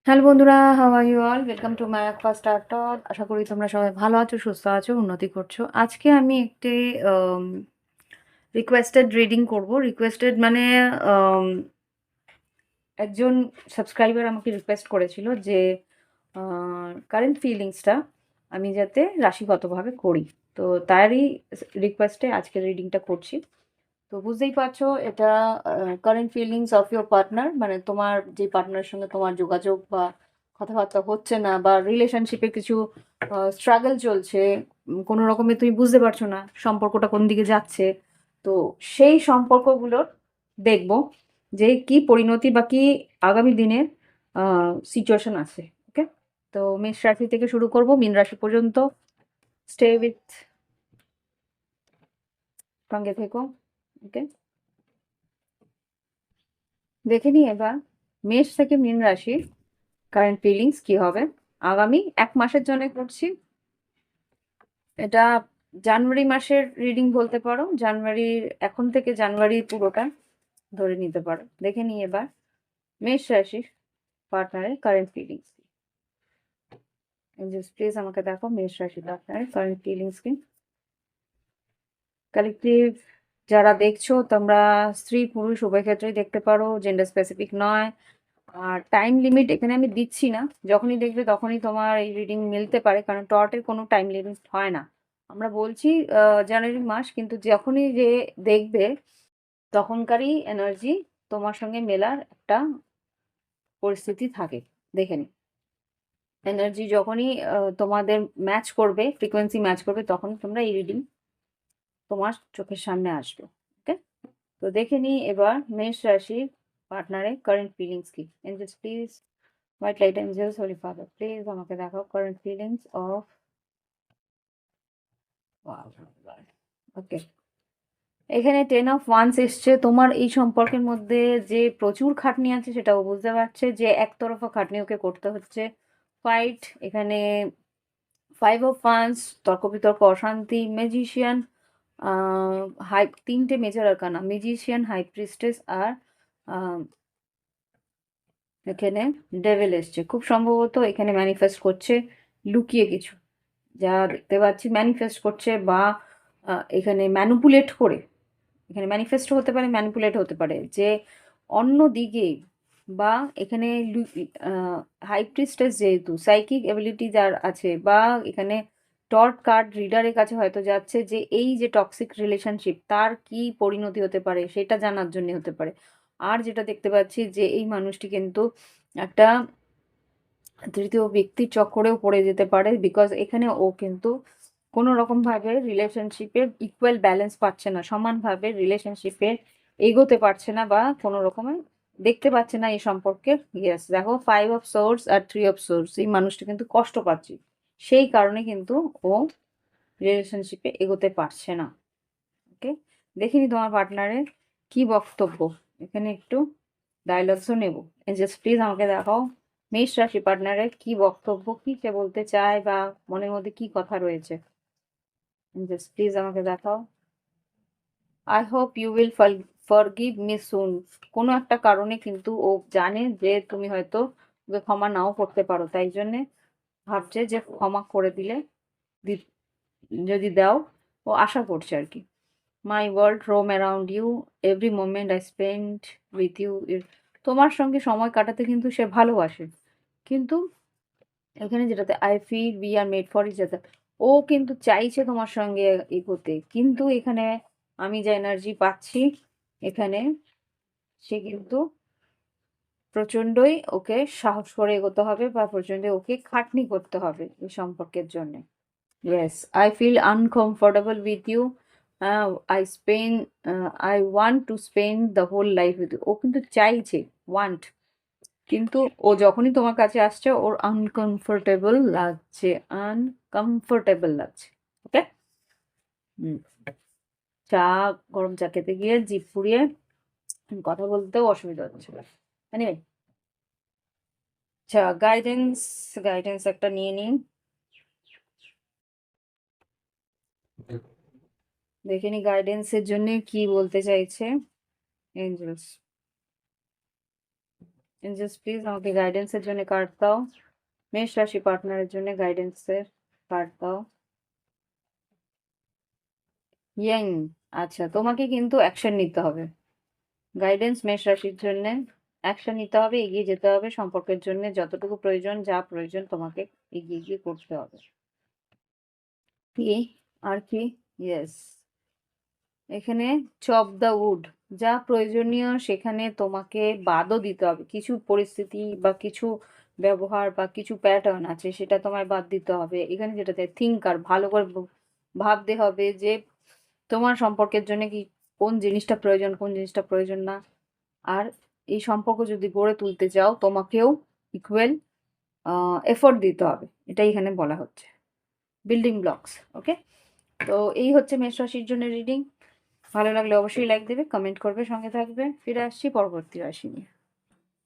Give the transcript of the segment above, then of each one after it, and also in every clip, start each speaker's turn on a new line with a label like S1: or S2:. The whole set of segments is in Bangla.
S1: হ্যালো বন্ধুরা, how are you all? Welcome to my first start talk. আশা করি তোমরা সবাই ভালো আছো, সুস্থ আছো, উন্নতি করছো। আজকে আমি একটি রিকোয়েস্টেড রিডিং করব। রিকোয়েস্টেড মানে আম, একজন সাবস্ক্রাইবার আমাকে রিকোয়েস্ট করেছিল যে কারেন্ট ফিলিংসটা আমি যাতে রাশিগতভাবে করি। তো তারই রিকোয়েস্টে আজকে রিডিংটা করছি। তো বুঝতেই পারছো এটা current feelings of your partner, মানে তোমার যে পার্টনারের সঙ্গে তোমার যোগাযোগ বা কথাবার্তা হচ্ছে না, বা রিলেশনশিপে কিছু স্ট্রাগল চলছে, কোনো রকমে তুমি বুঝতে পারছো না সম্পর্কটা কোন দিকে যাচ্ছে। তো সেই সম্পর্কগুলোর দেখব যে কি পরিণতি বা কি আগামী দিনের সিচুয়েশন আছে। ওকে, তো মেষ রাশি থেকে শুরু করব মীন রাশি পর্যন্ত। স্টে উইথ, সঙ্গে থেকো। ওকে, দেখে নিই এবার মেষ থেকে মীন রাশি কারেন্ট ফিলিংস কি হবে আগামী 1 মাসের জন্য করছি। এটা জানুয়ারি মাসের রিডিং বলতে পারো, জানুয়ারির এখন থেকে জানুয়ারি পুরোটা ধরে নিতে পারো। দেখে নিই এবার মেষ রাশির পার্টনারের কারেন্ট ফিলিংস কি। প্লিজ আমাকে দেখো মেষ রাশি পার্টনারের কারেন্ট ফিলিংস কি। কালেক্টিভ যারা দেখছো তোমরা স্ত্রী পুরুষ উভয় ক্ষেত্রেই দেখতে পারো, জেন্ডার স্পেসিফিক নয়। আর টাইম লিমিট এখানে আমি দিচ্ছি না, যখনই দেখবে তখনই তোমার এই রিডিং মিলতে পারে, কারণ টর্টের কোনো টাইম লিমিট হয় না। আমরা বলছি জানুয়ারি মাস, কিন্তু যখনই যে দেখবে তখনকারই এনার্জি তোমার সঙ্গে মেলার একটা পরিস্থিতি থাকে। দেখে নি এনার্জি যখনই তোমাদের ম্যাচ করবে, ফ্রিকোয়েন্সি ম্যাচ করবে, তখন তোমরা এই রিডিং তোমার চোখের সামনে আসবে। ওকে, তো দেখে নি এবার মেষ রাশির পার্টনারের কারেন্ট ফিলিংস কি। Angels please, white light angels, holy father please আমাকে দেখাও কারেন্ট ফিলিংস অফ। ওকে, এখানে 10 অফ ওয়ান্স এসছে। তোমার এই সম্পর্কের মধ্যে যে প্রচুর খাটনি আছে সেটাও বুঝতে পারছে, যে একতরফা খাটনি ওকে করতে হচ্ছে, ফাইট। এখানে 5 অফ ওয়ান্স, তর্ক বিতর্ক, অশান্তি, ম্যাজিশিয়ান, হাই, 3টে major arcana, magician, high priestess, আর আহ, এখানে ডেভিল এসছে। খুব সম্ভবত এখানে ম্যানিফেস্ট করছে লুকিয়ে কিছু, যা দেখতে পাচ্ছি ম্যানিফেস্ট করছে, বা এখানে ম্যানুপুলেট করে। এখানে ম্যানিফেস্ট হতে পারে, ম্যানিপুলেট হতে পারে, যে অন্য দিকে, বা এখানে হাই প্রিস্টেস যেহেতু সাইকিক এবিলিটি যার আছে, বা এখানে টর্ট কার্ড রিডারের কাছে হয়তো যাচ্ছে, যে এই যে টক্সিক রিলেশনশিপ তার কি পরিণতি হতে পারে সেটা জানার জন্য হতে পারে। আর যেটা দেখতে পাচ্ছি যে এই মানুষটি কিন্তু একটা তৃতীয় ব্যক্তির চক্করেও পড়ে যেতে পারে, বিকজ এখানে ও কিন্তু কোনো রকম ভাবে রিলেশনশিপে ইকুয়াল ব্যালেন্স পাচ্ছে না, সমানভাবে রিলেশনশিপে এগোতে পারছে না, বা কোনো রকমে দেখতে পাচ্ছে না এই সম্পর্কে। ইয়েস, দেখো 5 অফ সোর্স আর 3 অফ সোর্স, এই মানুষটা কিন্তু কষ্ট পাচ্ছে, সেই কারণে কিন্তু ও রিলেশনশিপে এগোতে পারছে না। ওকে, দেখিনি তোমার পার্টনারের কি বক্তব্য, এখানে একটু ডায়লগসও নেব। জাস্ট প্লিজ আমাকে দেখাও মেষ রাশি পার্টনারের কি বক্তব্য, কি সে বলতে চায়, বা মনের মধ্যে কি কথা রয়েছে। জাস্ট প্লিজ আমাকে দেখাও। I hope you will forgive me soon. কোনো একটা কারণে কিন্তু ও জানে যে তুমি হয়তো ওকে ক্ষমা নাও করতে পারো, তাই জন্যে ভাবছে যে ক্ষমা করে দিলে, যদি দাও, ও আশা করছে আর কি। My world roam around you, every moment I spend with you. তোমার সঙ্গে সময় কাটাতে কিন্তু সে ভালোবাসে, কিন্তু এখানে যেটাতে I feel we are made for each other, ও কিন্তু চাইছে তোমার সঙ্গে এগোতে, কিন্তু এখানে আমি যে এনার্জি পাচ্ছি, এখানে সে কিন্তু প্রচন্ডই ওকে সাহস করে এগোতে হবে, বা প্রচন্ড ওকে খাটনি করতে হবে এই সম্পর্কের জন্য। Yes, I feel uncomfortable with you, I spend, I want to spend the whole life with you. ও কিন্তু চাইছে, ওয়ান্ট, কিন্তু ও যখনই তোমার কাছে আসছে ওর আনকমফোর্টেবল লাগছে, আনকমফোর্টেবল লাগছে। ওকে, চা, গরম চা খেতে গিয়ে জিভ পুড়িয়ে কথা বলতেও অসুবিধা হচ্ছে। এনিওয়ে, আচ্ছা, গাইডেন্স, গাইডেন্স একটা নিয়ে নিন, দেখে নি গাইডেন্সের জন্য কি বলতে চাইছে এঞ্জেলস। এঞ্জেলস প্লিজ আমাকে গাইডেন্সের জন্য কার্ড দাও। মেষ রাশি পার্টনারের জন্য গাইডেন্সের কার্ড দাও। ইয়াং, আচ্ছা তোমাকে কিন্তু অ্যাকশন নিতে হবে। গাইডেন্স মেষ রাশির জন্য অ্যাকশন নিতে হবে, এগিয়ে যেতে হবে সম্পর্কের জন্য, যতটুকু প্রয়োজন যা প্রয়োজন তোমাকে এগিয়ে গিয়ে করতে হবে। কি আর কি? ইয়েস, এখানে চপ দ্য উড, যা প্রয়োজনীয় সেখানে তোমাকে বাদও দিতে হবে। কিছু পরিস্থিতি বা কিছু ব্যবহার বা কিছু প্যাটার্ন আছে সেটা তোমায় বাদ দিতে হবে। এখানে যেটাতে থিঙ্কার, ভালো করে ভাবতে হবে যে তোমার সম্পর্কের জন্য কি কোন জিনিসটা প্রয়োজন, কোন জিনিসটা প্রয়োজন না। আর এই সম্পর্ক যদি গড়ে তুলতে চাও তোমাকেও ইকুয়াল এফোর্ট দিতে হবে, এটাই এখানে বলা হচ্ছে। বিল্ডিং ব্লকস, ওকে। তো এই হচ্ছে মেষ রাশির জন্য রিডিং। ভালো লাগলে অবশ্যই লাইক দেবে, কমেন্ট করবে, সঙ্গে থাকবে। ফিরে আসছি পরবর্তী রাশি নিয়ে।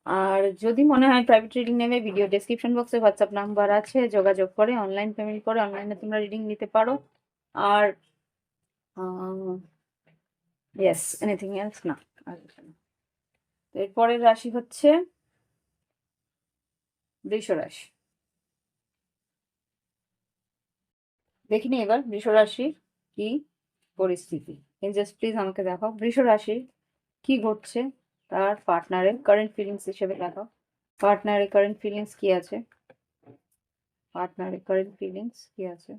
S1: আর যদি মনে হয় প্রাইভেট রিডিং নেবে, ভিডিও ডেসক্রিপশন বক্সে হোয়াটসঅ্যাপ নাম্বার আছে, যোগাযোগ করে অনলাইন পেমেন্ট করে অনলাইনে তোমরা রিডিং নিতে পারো। আর ইয়েস, এনিথিং এলস না। আর কিছু না। তো এরপরের রাশি হচ্ছে বৃষ রাশি। দেখিনি এবার বৃষ রাশির কি পরিস্থিতি। জাস্ট প্লিজ আমাকে দেখাও বৃষ রাশির কি ঘটছে, তার পার্টনারের কারেন্ট ফিলিংস হিসেবে দেখাও। পার্টনারের কারেন্ট ফিলিংস কি আছে? পার্টনারের কারেন্ট ফিলিংস কি আছে?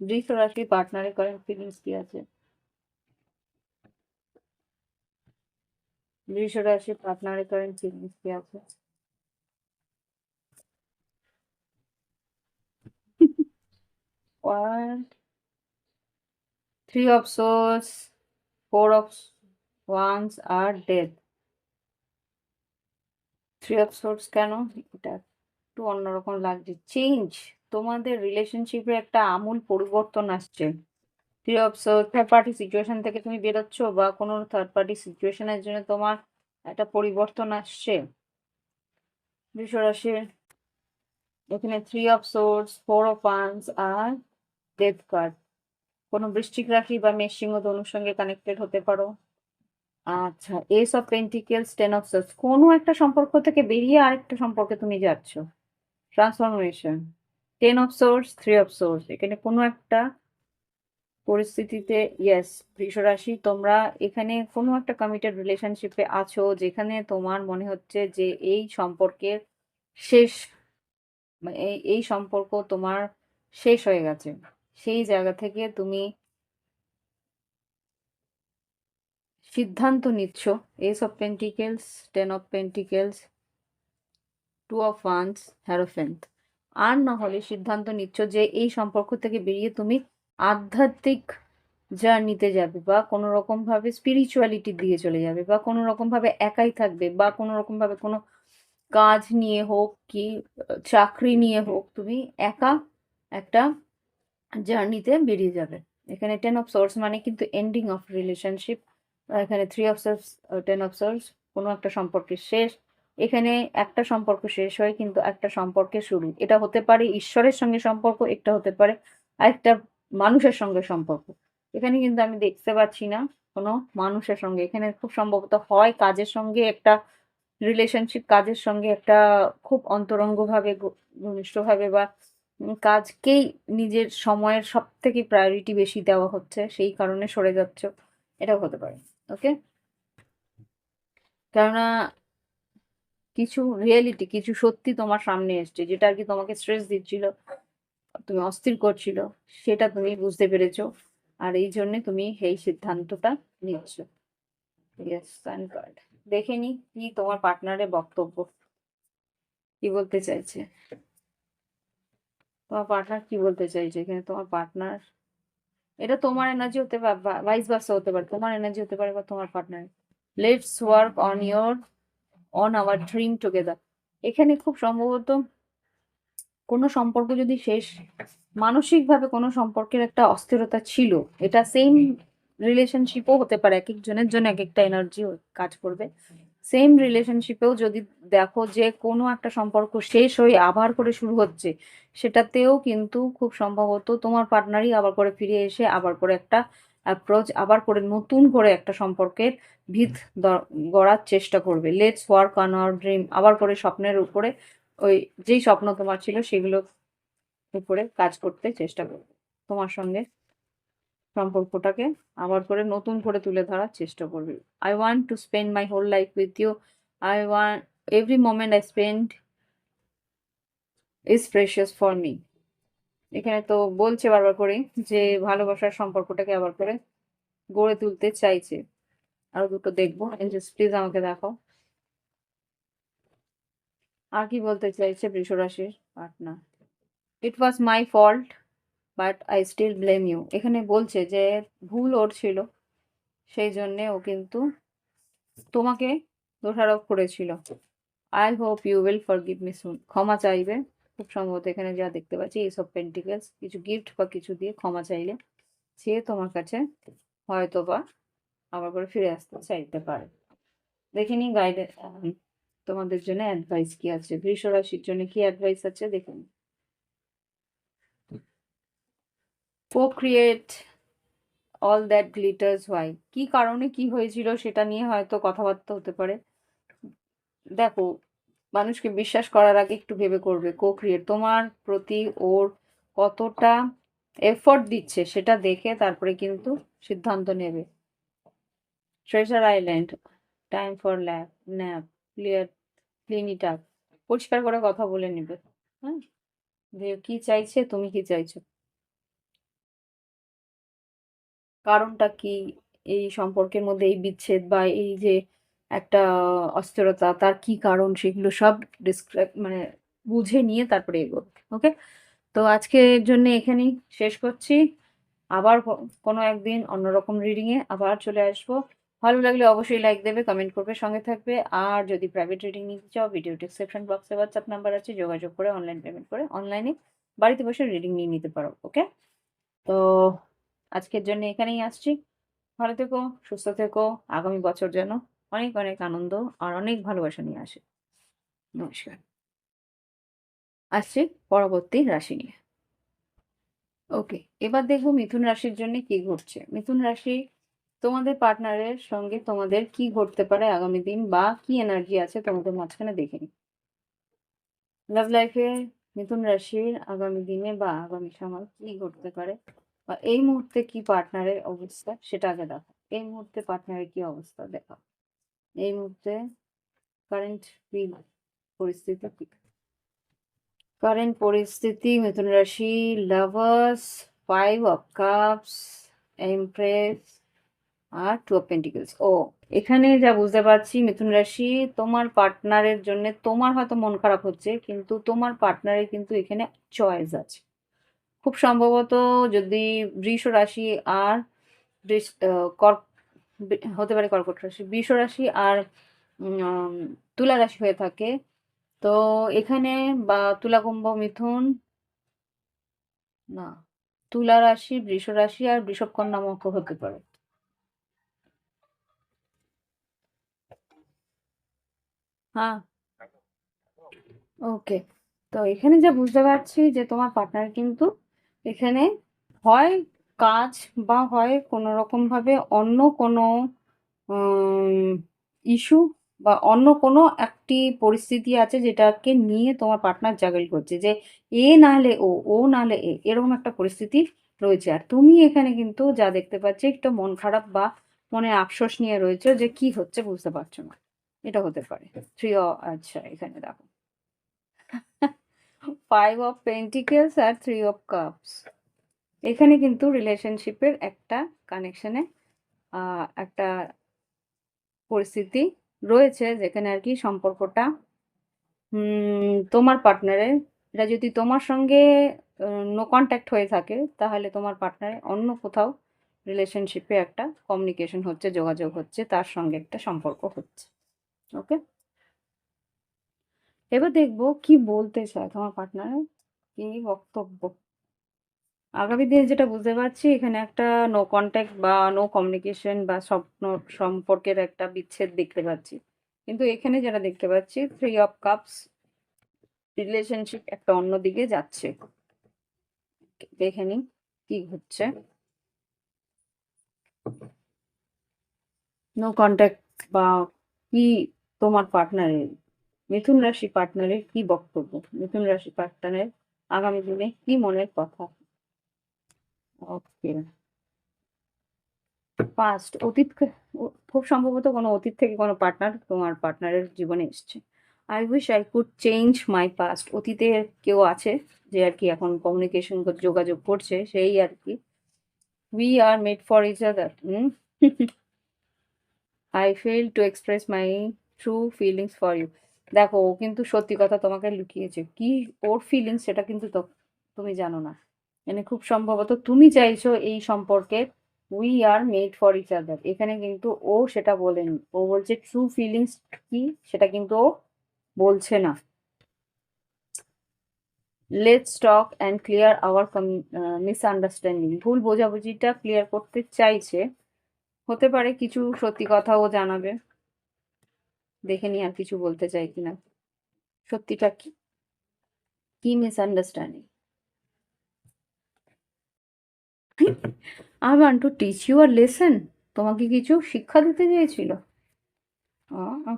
S1: বৃষ রাশি পার্টনারের কারেন্ট ফিলিংস কি আছে? বৃষ রাশি পার্টনারের কারেন্ট ফিলিংস কি আছে? One, three of swords, four of wands আর death। থ্রি অফ সোর্স কেন? এটা একটু অন্যরকম লাগছে। চেঞ্জ, তোমাদের রিলেশনশিপে একটা আমূল পরিবর্তন আসছে। Three of source, third party situation থেকে তুমি বেরোচ্ছ বা কোনো থার্ড পার্টি সিচুয়েশনের জন্য তোমার একটা পরিবর্তন আসছে বৃষ রাশির। এখানে three of swords, four of wands আর ডেথ কার্ড। কোনো বৃশ্চিক রাশি বা মেষ সিংহ ধনুর সঙ্গে কানেক্টেড হতে পারো। আচ্ছা, S of pentacles, ten of swords, কোনো একটা সম্পর্ক থেকে বেরিয়ে আরেকটা সম্পর্কে তুমি যাচ্ছ। Transformation, ten of swords, three of swords, এখানে কোনো একটা পরিস্থিতিতে ইয়েস বৃষরাশি তোমরা এখানে কোনো একটা কমিটেড রিলেশনশিপে আছো যেখানে তোমার মনে হচ্ছে যে এই সম্পর্কের শেষ, এই সম্পর্ক তোমার শেষ হয়ে গেছে। সেই জায়গা থেকে তুমি সিদ্ধান্ত নিচ্ছ। Ace of pentacles, ten of pentacles, two of wands, hierophant. আর না হলে সিদ্ধান্ত নিচ্ছ যে এই সম্পর্ক থেকে বেরিয়ে তুমি আধ্যাত্মিক জার্নিতে যাবে বা কোনো রকম ভাবে স্পিরিচুয়ালিটি দিয়ে চলে যাবে বা কোনো রকম ভাবে একাই থাকবে বা কোনো রকম ভাবে কোনো কাজ নিয়ে হোক কি চাকরি নিয়ে হোক তুমি একা একটা জার্নিতে বেরিয়ে যাবে। এখানে টেন অফ সোর্স মানে কিন্তু এন্ডিং অফ রিলেশনশিপ। এখানে three of source, ten of swords, কোনো একটা সম্পর্কের শেষ। এখানে একটা সম্পর্ক শেষ হয় কিন্তু একটা সম্পর্কের শুরু। এটা হতে পারে ঈশ্বরের সঙ্গে সম্পর্ক, একটা হতে পারে আরেকটা মানুষের সঙ্গে সম্পর্ক। এখানে কিন্তু আমি দেখতে পাচ্ছি না কোনো মানুষের সঙ্গে, এখানে খুব সম্ভবত হয় কাজের সঙ্গে একটা রিলেশনশিপ, কাজের সঙ্গে একটা খুব অন্তরঙ্গভাবে ঘনিষ্ঠভাবে বা কাজকেই নিজের সময়ের সব থেকে প্রায়োরিটি বেশি দেওয়া হচ্ছে, সেই কারণে সরে যাচ্ছ, এটাও হতে পারে। ওকে, কেননা কিছু রিয়েলিটি, কিছু সত্যি তোমার সামনে এসছে যেটা আর কি তোমাকে স্ট্রেস দিচ্ছিল, তুমি অস্থির করছিল, সেটা তুমি বুঝতে পেরেছো। আর এই জন্য তুমি এই সিদ্ধান্তটা নিচ্ছ। ইয়েস, সান কার্ড দেখে নি কি তোমার পার্টনারের বক্তব্য, কি বলতে চাইছে। তোমার পার্টনার কি বলতে চাইছে এখানে? তোমার পার্টনার, এটা তোমার এনার্জি হতে পারে, ভাইস ভার্সা হতে পারে, তোমার এনার্জি হতে পারে বা তোমার partner. Let's work on our dream together. এখানে খুব সম্ভবত কোনো সম্পর্ক যদি শেষ, মানসিকভাবে কোনো সম্পর্কের একটা অস্থিরতা ছিল, এটা সেম রিলেশনশিপও হতে পারে, এক একজনের জন্য এক একটা এনার্জি কাজ করবে। সেম রিলেশনশিপেও যদি দেখো যে কোনো একটা সম্পর্ক শেষ হয়ে আবার করে শুরু হচ্ছে, সেটাতেও কিন্তু খুব সম্ভবত তোমার পার্টনারই আবার করে ফিরে এসে আবার করে একটা অ্যাপ্রোচ আবার করে নতুন করে একটা সম্পর্কের ভিত গড়ার চেষ্টা করবে। Let's work on our dream, আবার করে স্বপ্নের উপরে, ওই যেই স্বপ্ন তোমার ছিল সেগুলো উপরে কাজ করতে চেষ্টা করবে। তোমার সঙ্গে সম্পর্কটাকে আবার করে নতুন করে তুলে ধরার চেষ্টা করবে। I want to spend my whole life with you, I want every moment I spend is precious for me. এখানে তো বলছে বারবার করে যে ভালোবাসার সম্পর্কটাকে আবার করে গড়ে তুলতে চাইছে। আরো দুটো দেখবো, এঞ্জেলস প্লিজ আমাকে দেখাও আর কি বলতে চাইছে বৃষ রাশির partner. It was my fault but I still blame you. এখানে বলছে যে ভুল ওর ছিল, সেই জন্যে ও কিন্তু তোমাকে দোষারোপ করেছিল। I hope you will forgive me soon. ক্ষমা চাইবে খুব সম্ভবত, এখানে যা দেখতে পাচ্ছি এইসব পেন্টিকেলস কিছু গিফট বা কিছু দিয়ে ক্ষমা চাইলে সে তোমার কাছে হয়তো বা আবার করে ফিরে আসতে চাইতে পারে। দেখিনি গাইডে তোমাদের জন্য অ্যাডভাইস কি আছে, বৃষ রাশির জন্য কি অ্যাডভাইস আছে দেখুন। co-create all that glitters why, কি কারণে কি হয়েছিল সেটা নিয়ে হয়তো কথাবার্তা হতে পারে। দেখো, মানুষকে বিশ্বাস করার আগে একটু ভেবে করবে। co-create তোমার প্রতি ওর কতটা এফোর্ট দিচ্ছে সেটা দেখে তারপরে কিন্তু সিদ্ধান্ত নেবে। Treasure island, time for nap, clean it up, পরিষ্কার করে কথা বলে নেবে। হ্যাঁ, যে কি চাইছে, তুমি কি চাইছো, কারণটা কি, এই সম্পর্কের মধ্যে এই বিচ্ছেদ বা এই যে একটা অস্থিরতা, তার কি কারণ, সেগুলো সব ডিসক্রাইব মানে বুঝে নিয়ে তারপরে এগোবে। ওকে, তো আজকের জন্য এখানেই শেষ করছি। আবার কোনো একদিন অন্যরকম রিডিংয়ে আবার চলে আসবো। ভালো লাগলে অবশ্যই লাইক দেবে, কমেন্ট করবে, সঙ্গে থাকবে। আর যদি প্রাইভেট রিডিং নিতে চাও, ভিডিও ডিসক্রিপশন বক্সে হোয়াটসঅ্যাপ নাম্বার আছে, যোগাযোগ করে অনলাইন পেমেন্ট করে অনলাইনে বাড়িতে বসে রিডিং নিয়ে নিতে পারো। ওকে, তো আজকের জন্য এখানেই আসছি। ভালো থেকো, সুস্থ থেকো, আগামী বছর যেন অনেক অনেক আনন্দ আর অনেক ভালোবাসা নিয়ে আসে। নমস্কার। আসছি পরবর্তী রাশি নিয়ে। ওকে, এবার দেখবো মিথুন রাশির জন্য কি ঘটছে। মিথুন রাশি, তোমাদের পার্টনারের সঙ্গে তোমাদের কি ঘটতে পারে আগামী দিন, বা কি এনার্জি আছে তোমাদের মাঝখানে দেখে নিই। লাভ লাইফে মিথুন রাশির আগামী দিনে বা আগামী সময় কি ঘটতে পারে, বা এই মুহূর্তে কি পার্টনারের অবস্থা সেটা আগে দেখো। এই মুহূর্তে পার্টনারের কি অবস্থা দেখো, এই মুহূর্তে কারেন্ট ফিল পরিস্থিতি কি। কারেন্ট পরিস্থিতি মিথুন রাশি, লাভার্স, 5 of Cups, এমপ্রেস আর 2 of Pentacles। ও, এখানে যা বুঝতে পারছি মিথুন রাশি, তোমার পার্টনারের জন্য তোমার হয়তো মন খারাপ হচ্ছে, কিন্তু তোমার পার্টনারের কিন্তু এখানে চয়েস আছে। খুব সম্ভবত যদি বৃষ রাশি আর হতে পারে কর্কট রাশি, বৃষ রাশি আর তুলা রাশি হয়ে থাকে, তো এখানে বা তুলা কুম্ভ মিথুন, না, তুলা রাশি, বৃষ রাশি আর বৃষভ কন্যা মকর হতে পারে। হ্যাঁ, ওকে, তো এখানে যা বুঝতে পারছি যে তোমার পার্টনার কিন্তু এখানে হয় কাজ বা হয় কোনো রকম ভাবে অন্য কোনো ইস্যু বা অন্য কোনো একটি পরিস্থিতি আছে যেটাকে নিয়ে তোমার পার্টনার জাগল করছে, যে এ নাহলে ও, ও নাহলে এ, এরকম একটা পরিস্থিতি রয়েছে। আর তুমি এখানে কিন্তু যা দেখতে পাচ্ছি একটু মন খারাপ বা মনে আফসোস নিয়ে রয়েছে যে কি হচ্ছে বুঝতে পারছো না। এটা হতে পারে। আচ্ছা, এখানে দেখো 5 of Pentacles R 3 of Cups। এখানে কিন্তু রিলেশনশিপের একটা কানেকশনে একটা পরিস্থিতি রয়েছে, যেখানে আর কি সম্পর্কটা তোমার পার্টনারের, এটা যদি তোমার সঙ্গে নো কন্ট্যাক্ট হয়ে থাকে তাহলে তোমার পার্টনারের অন্য কোথাও রিলেশনশিপে একটা কমিউনিকেশন হচ্ছে, যোগাযোগ হচ্ছে, তার সঙ্গে একটা সম্পর্ক হচ্ছে। ওকে, এবার দেখবো কি বলতে চায় তোমার পার্টনারের, কি বক্তব্য। আগামী দিনে যেটা বুঝতে পারছি এখানে একটা নো কন্ট্যাক্ট বা নো কমিউনিকেশন বা স্বপ্ন সম্পর্কের একটা বিচ্ছেদ দেখতে পাচ্ছি, কিন্তু এখানে যেটা দেখতে পাচ্ছি 3 of Cups, রিলেশনশিপ একটা অন্য দিকে যাচ্ছে। দেখে নিই কি হচ্ছে। নো কন্ট্যাক্ট বা কি তোমার পার্টনারের, মিথুন রাশি পার্টনারের কি বক্তব্য, মিথুন রাশি পার্টনারের আগামী দিনে কি মনের কথা? ওকে, পাস্ট অতীত খুব সম্ভবত কোনো অতীত থেকে কোনো পার্টনার তোমার পার্টনারের জীবনে এসছে। I wish I could change my past, অতীতের কেউ আছে যে আর কি এখন কমিউনিকেশন যোগাযোগ করছে সেই আর কি। We are made for each other. I fail to express my true feelings for you. দেখো ও কিন্তু সত্যি কথা তোমাকে লুকিয়েছে, কি ওর ফিলিংস সেটা কিন্তু তুমি জানো না। মানে খুব সম্ভবত তুমি চাইছো এই সম্পর্কে we are made for each other, এখানে কিন্তু ও সেটা বলেনি, ও বলছে ট্রু ফিলিংস কি সেটা কিন্তু ও বলছে না। Let's talk and clear our misunderstanding, ভুল বোঝাবুঝিটা ক্লিয়ার করতে চাইছে। হতে পারে কিছু সত্যি কথাও জানাবে, দেখে নি আর কিছু বলতে চাই কিনা। সত্যিটা কি, কি misunderstanding? I want to teach you a lesson, তোমাকে কিছু শিক্ষা দিতে চেয়েছিল। আহ,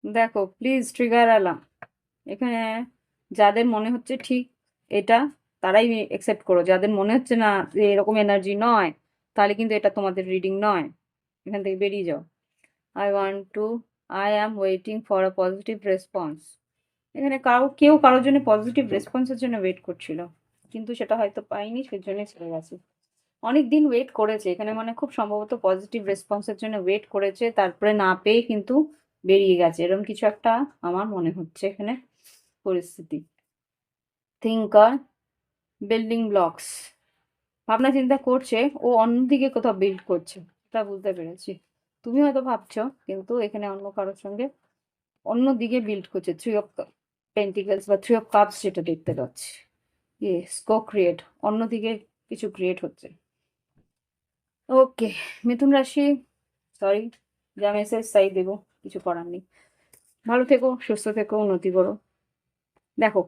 S1: দেখো প্লিজ ট্রিগার অ্যালার্ম, এখানে যাদের মনে হচ্ছে ঠিক এটা তারাই একসেপ্ট করো, যাদের মনে হচ্ছে না যে এরকম এনার্জি নয় তাহলে কিন্তু এটা তোমাদের রিডিং নয়, এখান থেকে বেরিয়ে যাও। I want two, I am waiting for a positive response, এখানে কেউ কারোর জন্য পজিটিভ রেসপন্সের জন্য ওয়েট করছিল কিন্তু সেটা হয়তো পাইনি সেজন্যই চলে গেছে। অনেক দিন ওয়েট করেছে এখানে, মানে খুব সম্ভবত পজিটিভ রেসপন্সের জন্য ওয়েট করেছে, তারপরে না পেয়ে কিন্তু বেরিয়ে গেছে, এরকম কিছু একটা আমার মনে হচ্ছে এখানে পরিস্থিতি। থিঙ্কার, বিল্ডিং ব্লকস, ভাবনা চিন্তা করছে, ও অন্যদিকে কোথাও বিল্ড করছে, এটা বুঝতে পেরেছি। তুমি হয়তো ভাবছো কিন্তু এখানে অন্য কারোর সঙ্গে অন্যদিকে বিল্ড করছে। থ্রি অফ পেন্টিকলস বা থ্রি অফ কাপস যেটা দেখতে পাচ্ছি, ইয়েস কো ক্রিয়েট, অন্যদিকে কিছু ক্রিয়েট হচ্ছে। ওকে মিথুন রাশি, সরি যা মেসেজ তাই দেবো, কিছু করার নেই। ভালো থেকো, সুস্থ থেকো, উন্নতি করো। দেখো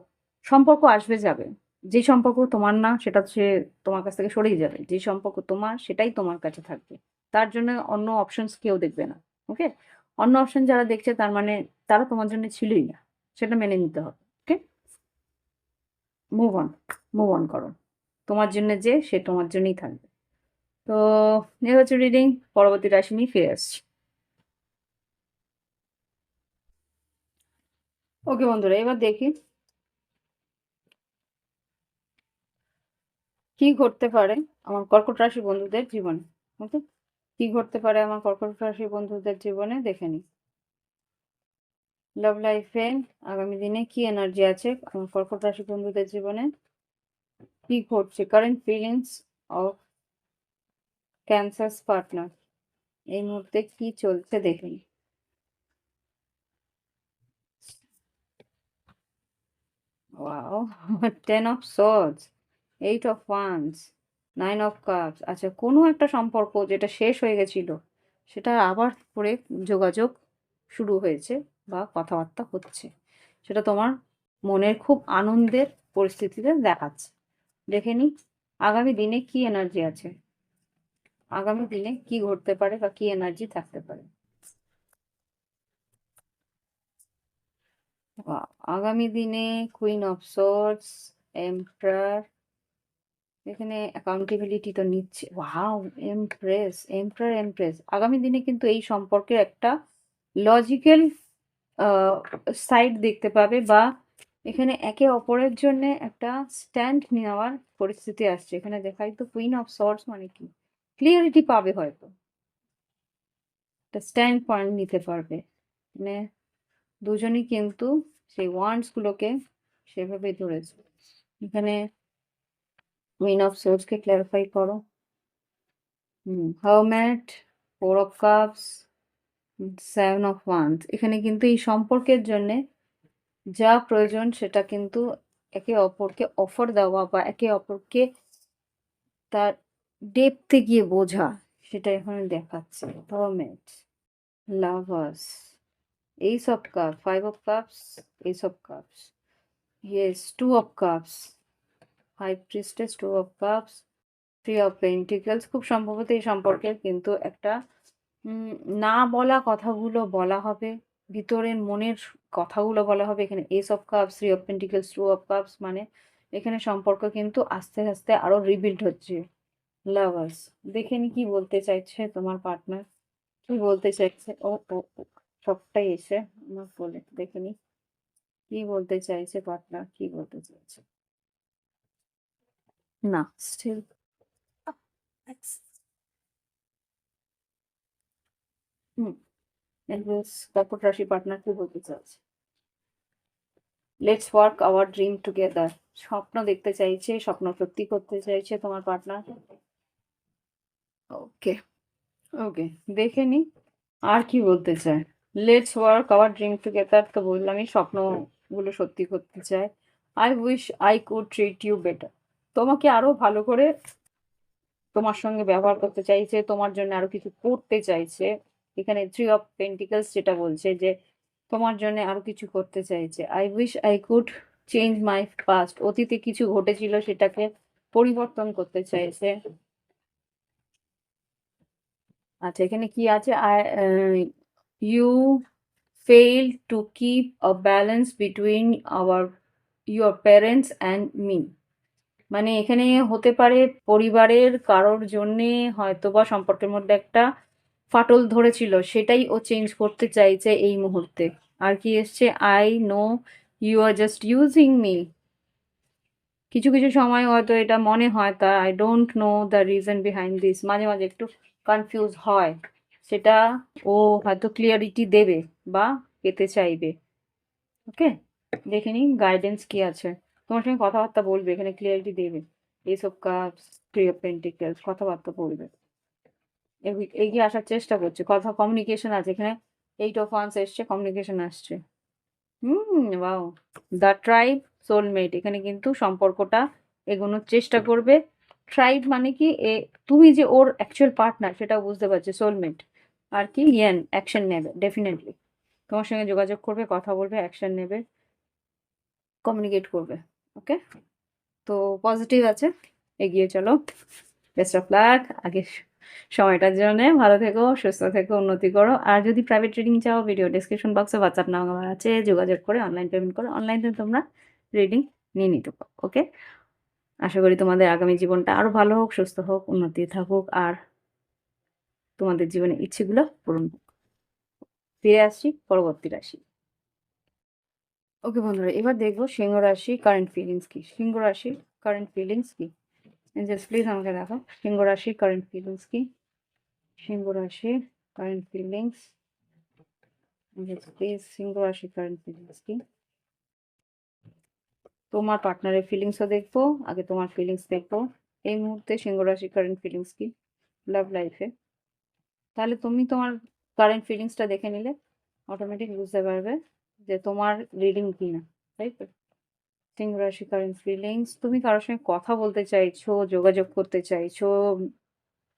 S1: সম্পর্ক আসবে যাবে, যে সম্পর্ক তোমার না সেটা সে তোমার কাছ থেকে সরেই যাবে, যে সম্পর্ক তোমার সেটাই তোমার কাছে থাকবে, তার জন্য অন্য অপশনস কেউ দেখবে না। ওকে, অন্য অপশন যারা দেখছে তার মানে তারা তোমার জন্য ছিলই না, সেটা মেনে নিতে হবে। ওকে, মুভ অন, মুভ অন করো, তোমার জন্য যে সে তোমার জন্যই থাকবে। তো এ হচ্ছে রিডিং, পরবর্তী রাশি নিয়ে ফিরে আসছি। ওকে বন্ধুরা, এবার দেখি কি ঘটতে পারে আমার কর্কট রাশি বন্ধুদের জীবনে। ওকে, কি ঘটতে পারে আমার কর্কট রাশি বন্ধুদের জীবনে দেখে নিই। লাভ লাইফে আগামী দিনে কি এনার্জি আছে আমার কর্কট রাশি বন্ধুদের জীবনে, কি ঘটছে, current feelings of cancer partner, এই মুহূর্তে কি চলছে দেখে নিই। Wow, ten of swords, eight of once, nine of cups. আচ্ছা, কোনো একটা সম্পর্ক যেটা শেষ হয়ে গেছিল সেটা আবার করে যোগাযোগ শুরু হয়েছে বা কথাবার্তা হচ্ছে, সেটা তোমার মনের খুব আনন্দের পরিস্থিতিতে দেখাচ্ছে। দেখে নি আগামী দিনে কি এনার্জি আছে, আগামী দিনে কি ঘটতে পারে বা কি এনার্জি থাকতে পারে। আগামী দিনে কুইন অফ সোর্ডস, এম্পারার, এখানে অ্যাকাউন্টেবিলিটি তো নিচ্ছে, ওয়াও, এমপ্রেস, এমপ্রার, এমপ্রেস। আগামী দিনে কিন্তু এই সম্পর্কের একটা লজিক্যাল সাইড দেখতে পাবে বা এখানে একে অপরের জন্য একটা স্ট্যান্ড নেওয়ার পরিস্থিতি আসছে, এখানে দেখাই তো কুইন অফ সর্টস মানে কি ক্লিয়ারিটি পাবে, হয়তো একটা স্ট্যান্ড পয়েন্ট নিতে পারবে, মানে দুজনই কিন্তু সেই ওয়ান্ডস গুলোকে সেভাবে ধরেছে। এখানে কুইন অফ সোর্স কে ক্ল্যারিফাই করো। Hermit, four of cups, seven of wands, এখানে কিন্তু এই সম্পর্কের জন্য যা প্রয়োজন সেটা কিন্তু একে অপরকে অফার দেওয়া বা একে অপরকে তার ডেপথে গিয়ে বোঝা, সেটা এখানে দেখাচ্ছে। Hermit, lovers, ace of cup, five of cups, ace of cups, yes two of cups, high priestess, two of cups, three of pentacles. খুব সম্ভবত এই সম্পর্কে কিন্তু একটা উম, না বলা কথাগুলো বলা হবে, ভিতরের মনের কথাগুলো বলা হবে। এখানে ace of cups, three of pentacles, two of cups, মানে এখানে সম্পর্ক কিন্তু আস্তে আস্তে আরো রিবিল্ড হচ্ছে। লাভার্স, দেখে নি কি বলতে চাইছে তোমার পার্টনার, কি বলতে চাইছে। ও ও ও, সবটাই এসে আমার বলে দেখে নি কি বলতে চাইছে পার্টনার, কি বলতে চাইছে। না, স্টিল হুম, কর্কট রাশি পার্টনার কি বলতে চাইছে। Let's work our dream together. স্বপ্ন দেখতে চাইছে, স্বপ্ন সত্যি করতে চাইছে তোমার পার্টনার। ওকে, ওকে, দেখে নি আর কি বলতে চায়। Let's work our dream together তো বললামই, স্বপ্নগুলো সত্যি করতে চায়। I wish I could treat you better. তোমাকে আরো ভালো করে তোমার সঙ্গে ব্যবহার করতে চাইছে, তোমার জন্য আরো কিছু করতে চাইছে। এখানে থ্রি অফ পেন্টিকলস যেটা বলছে যে তোমার জন্য আরো কিছু করতে চাইছে। I wish I could change my past. অতীতে কিছু ঘটেছিল সেটাকে পরিবর্তন করতে চাইছে। আচ্ছা, এখানে কি আছে, you fail to keep a balance between our your parents and me. মানে এখানে হতে পারে পরিবারের কারোর জন্যে হয়তোবা সম্পর্কের মধ্যে একটা ফাটল ধরেছিল, সেটাই ও চেঞ্জ করতে চাইছে এই মুহূর্তে। আর কি এসছে, I know you are just using me. কিছু কিছু সময় হয়তো এটা মনে হয়, তা I don't know the reason behind this, মাঝে মাঝে একটু কনফিউজ হয়, সেটা ও হয়তো ক্লিয়ারিটি দেবে বা পেতে চাইবে। ওকে, দেখে নিন গাইডেন্স কি আছে। তোমার সঙ্গে কথাবার্তা বলবে, এখানে ক্লিয়ারিটি দেবে। এইসব কাজ, থ্রি অফ পেন্টিকলস, কথাবার্তা বলবে, এগিয়ে আসার চেষ্টা করছে, কথা কমিউনিকেশন আছে এখানে। এইট অফ ওয়ান্স এসছে, কমিউনিকেশন আসছে। Wow, the tribe, soulmate. এখানে কিন্তু সম্পর্কটা এগোনোর চেষ্টা করবে। ট্রাইব মানে কি, তুমি যে ওর অ্যাকচুয়াল পার্টনার সেটা বুঝতে পারছে, সোলমেট। আর কি, ইয়ান অ্যাকশন নেবে ডেফিনেটলি, তোমার সঙ্গে যোগাযোগ করবে, কথা বলবে, অ্যাকশন নেবে, কমিউনিকেট করবে। ওকে, তো পজিটিভ আছে, এগিয়ে চলো। বেস্ট অফ লাক আগে সময়টার জন্য। ভালো থেকো, সুস্থ থেকো, উন্নতি করো। আর যদি প্রাইভেট রিডিং চাও, ভিডিও ডিসক্রিপশন বক্সে হোয়াটসঅ্যাপ নাম্বার আছে, যোগাযোগ করে অনলাইন পেমেন্ট করো, অনলাইনে তোমরা রিডিং নিয়ে নিতে পারো। ওকে, আশা করি তোমাদের আগামী জীবনটা আরো ভালো হোক, সুস্থ হোক, উন্নতি থাকুক, আর তোমাদের জীবনে ইচ্ছেগুলো পূরণ হোক। ফিরে আসছি পরবর্তী রাশি। ওকে বন্ধুরা, এবার দেখবো সিংহ রাশি কারেন্ট ফিলিংস কি। সিংহ রাশির কারেন্ট ফিলিংস কি, জাস্ট প্লিজ আমাকে দেখো সিংহ রাশির কারেন্ট ফিলিংস কি। সিংহ রাশির কারেন্ট ফিলিংস, জাস্ট প্লিজ সিংহ রাশির কারেন্ট ফিলিংস কি। তোমার পার্টনারের ফিলিংসও দেখবো, আগে তোমার ফিলিংস দেখবো। এই মুহূর্তে সিংহ রাশির কারেন্ট ফিলিংস কি লাভ লাইফে। তাহলে তুমি তোমার কারেন্ট ফিলিংসটা দেখে নিলে অটোমেটিক বুঝতে পারবে যে তোমার রিডিং কি না, তাই তো। সিংহ রাশি কারেন্ট ফিলিংস, তুমি কারোর সঙ্গে কথা বলতে চাইছো, যোগাযোগ করতে চাইছো,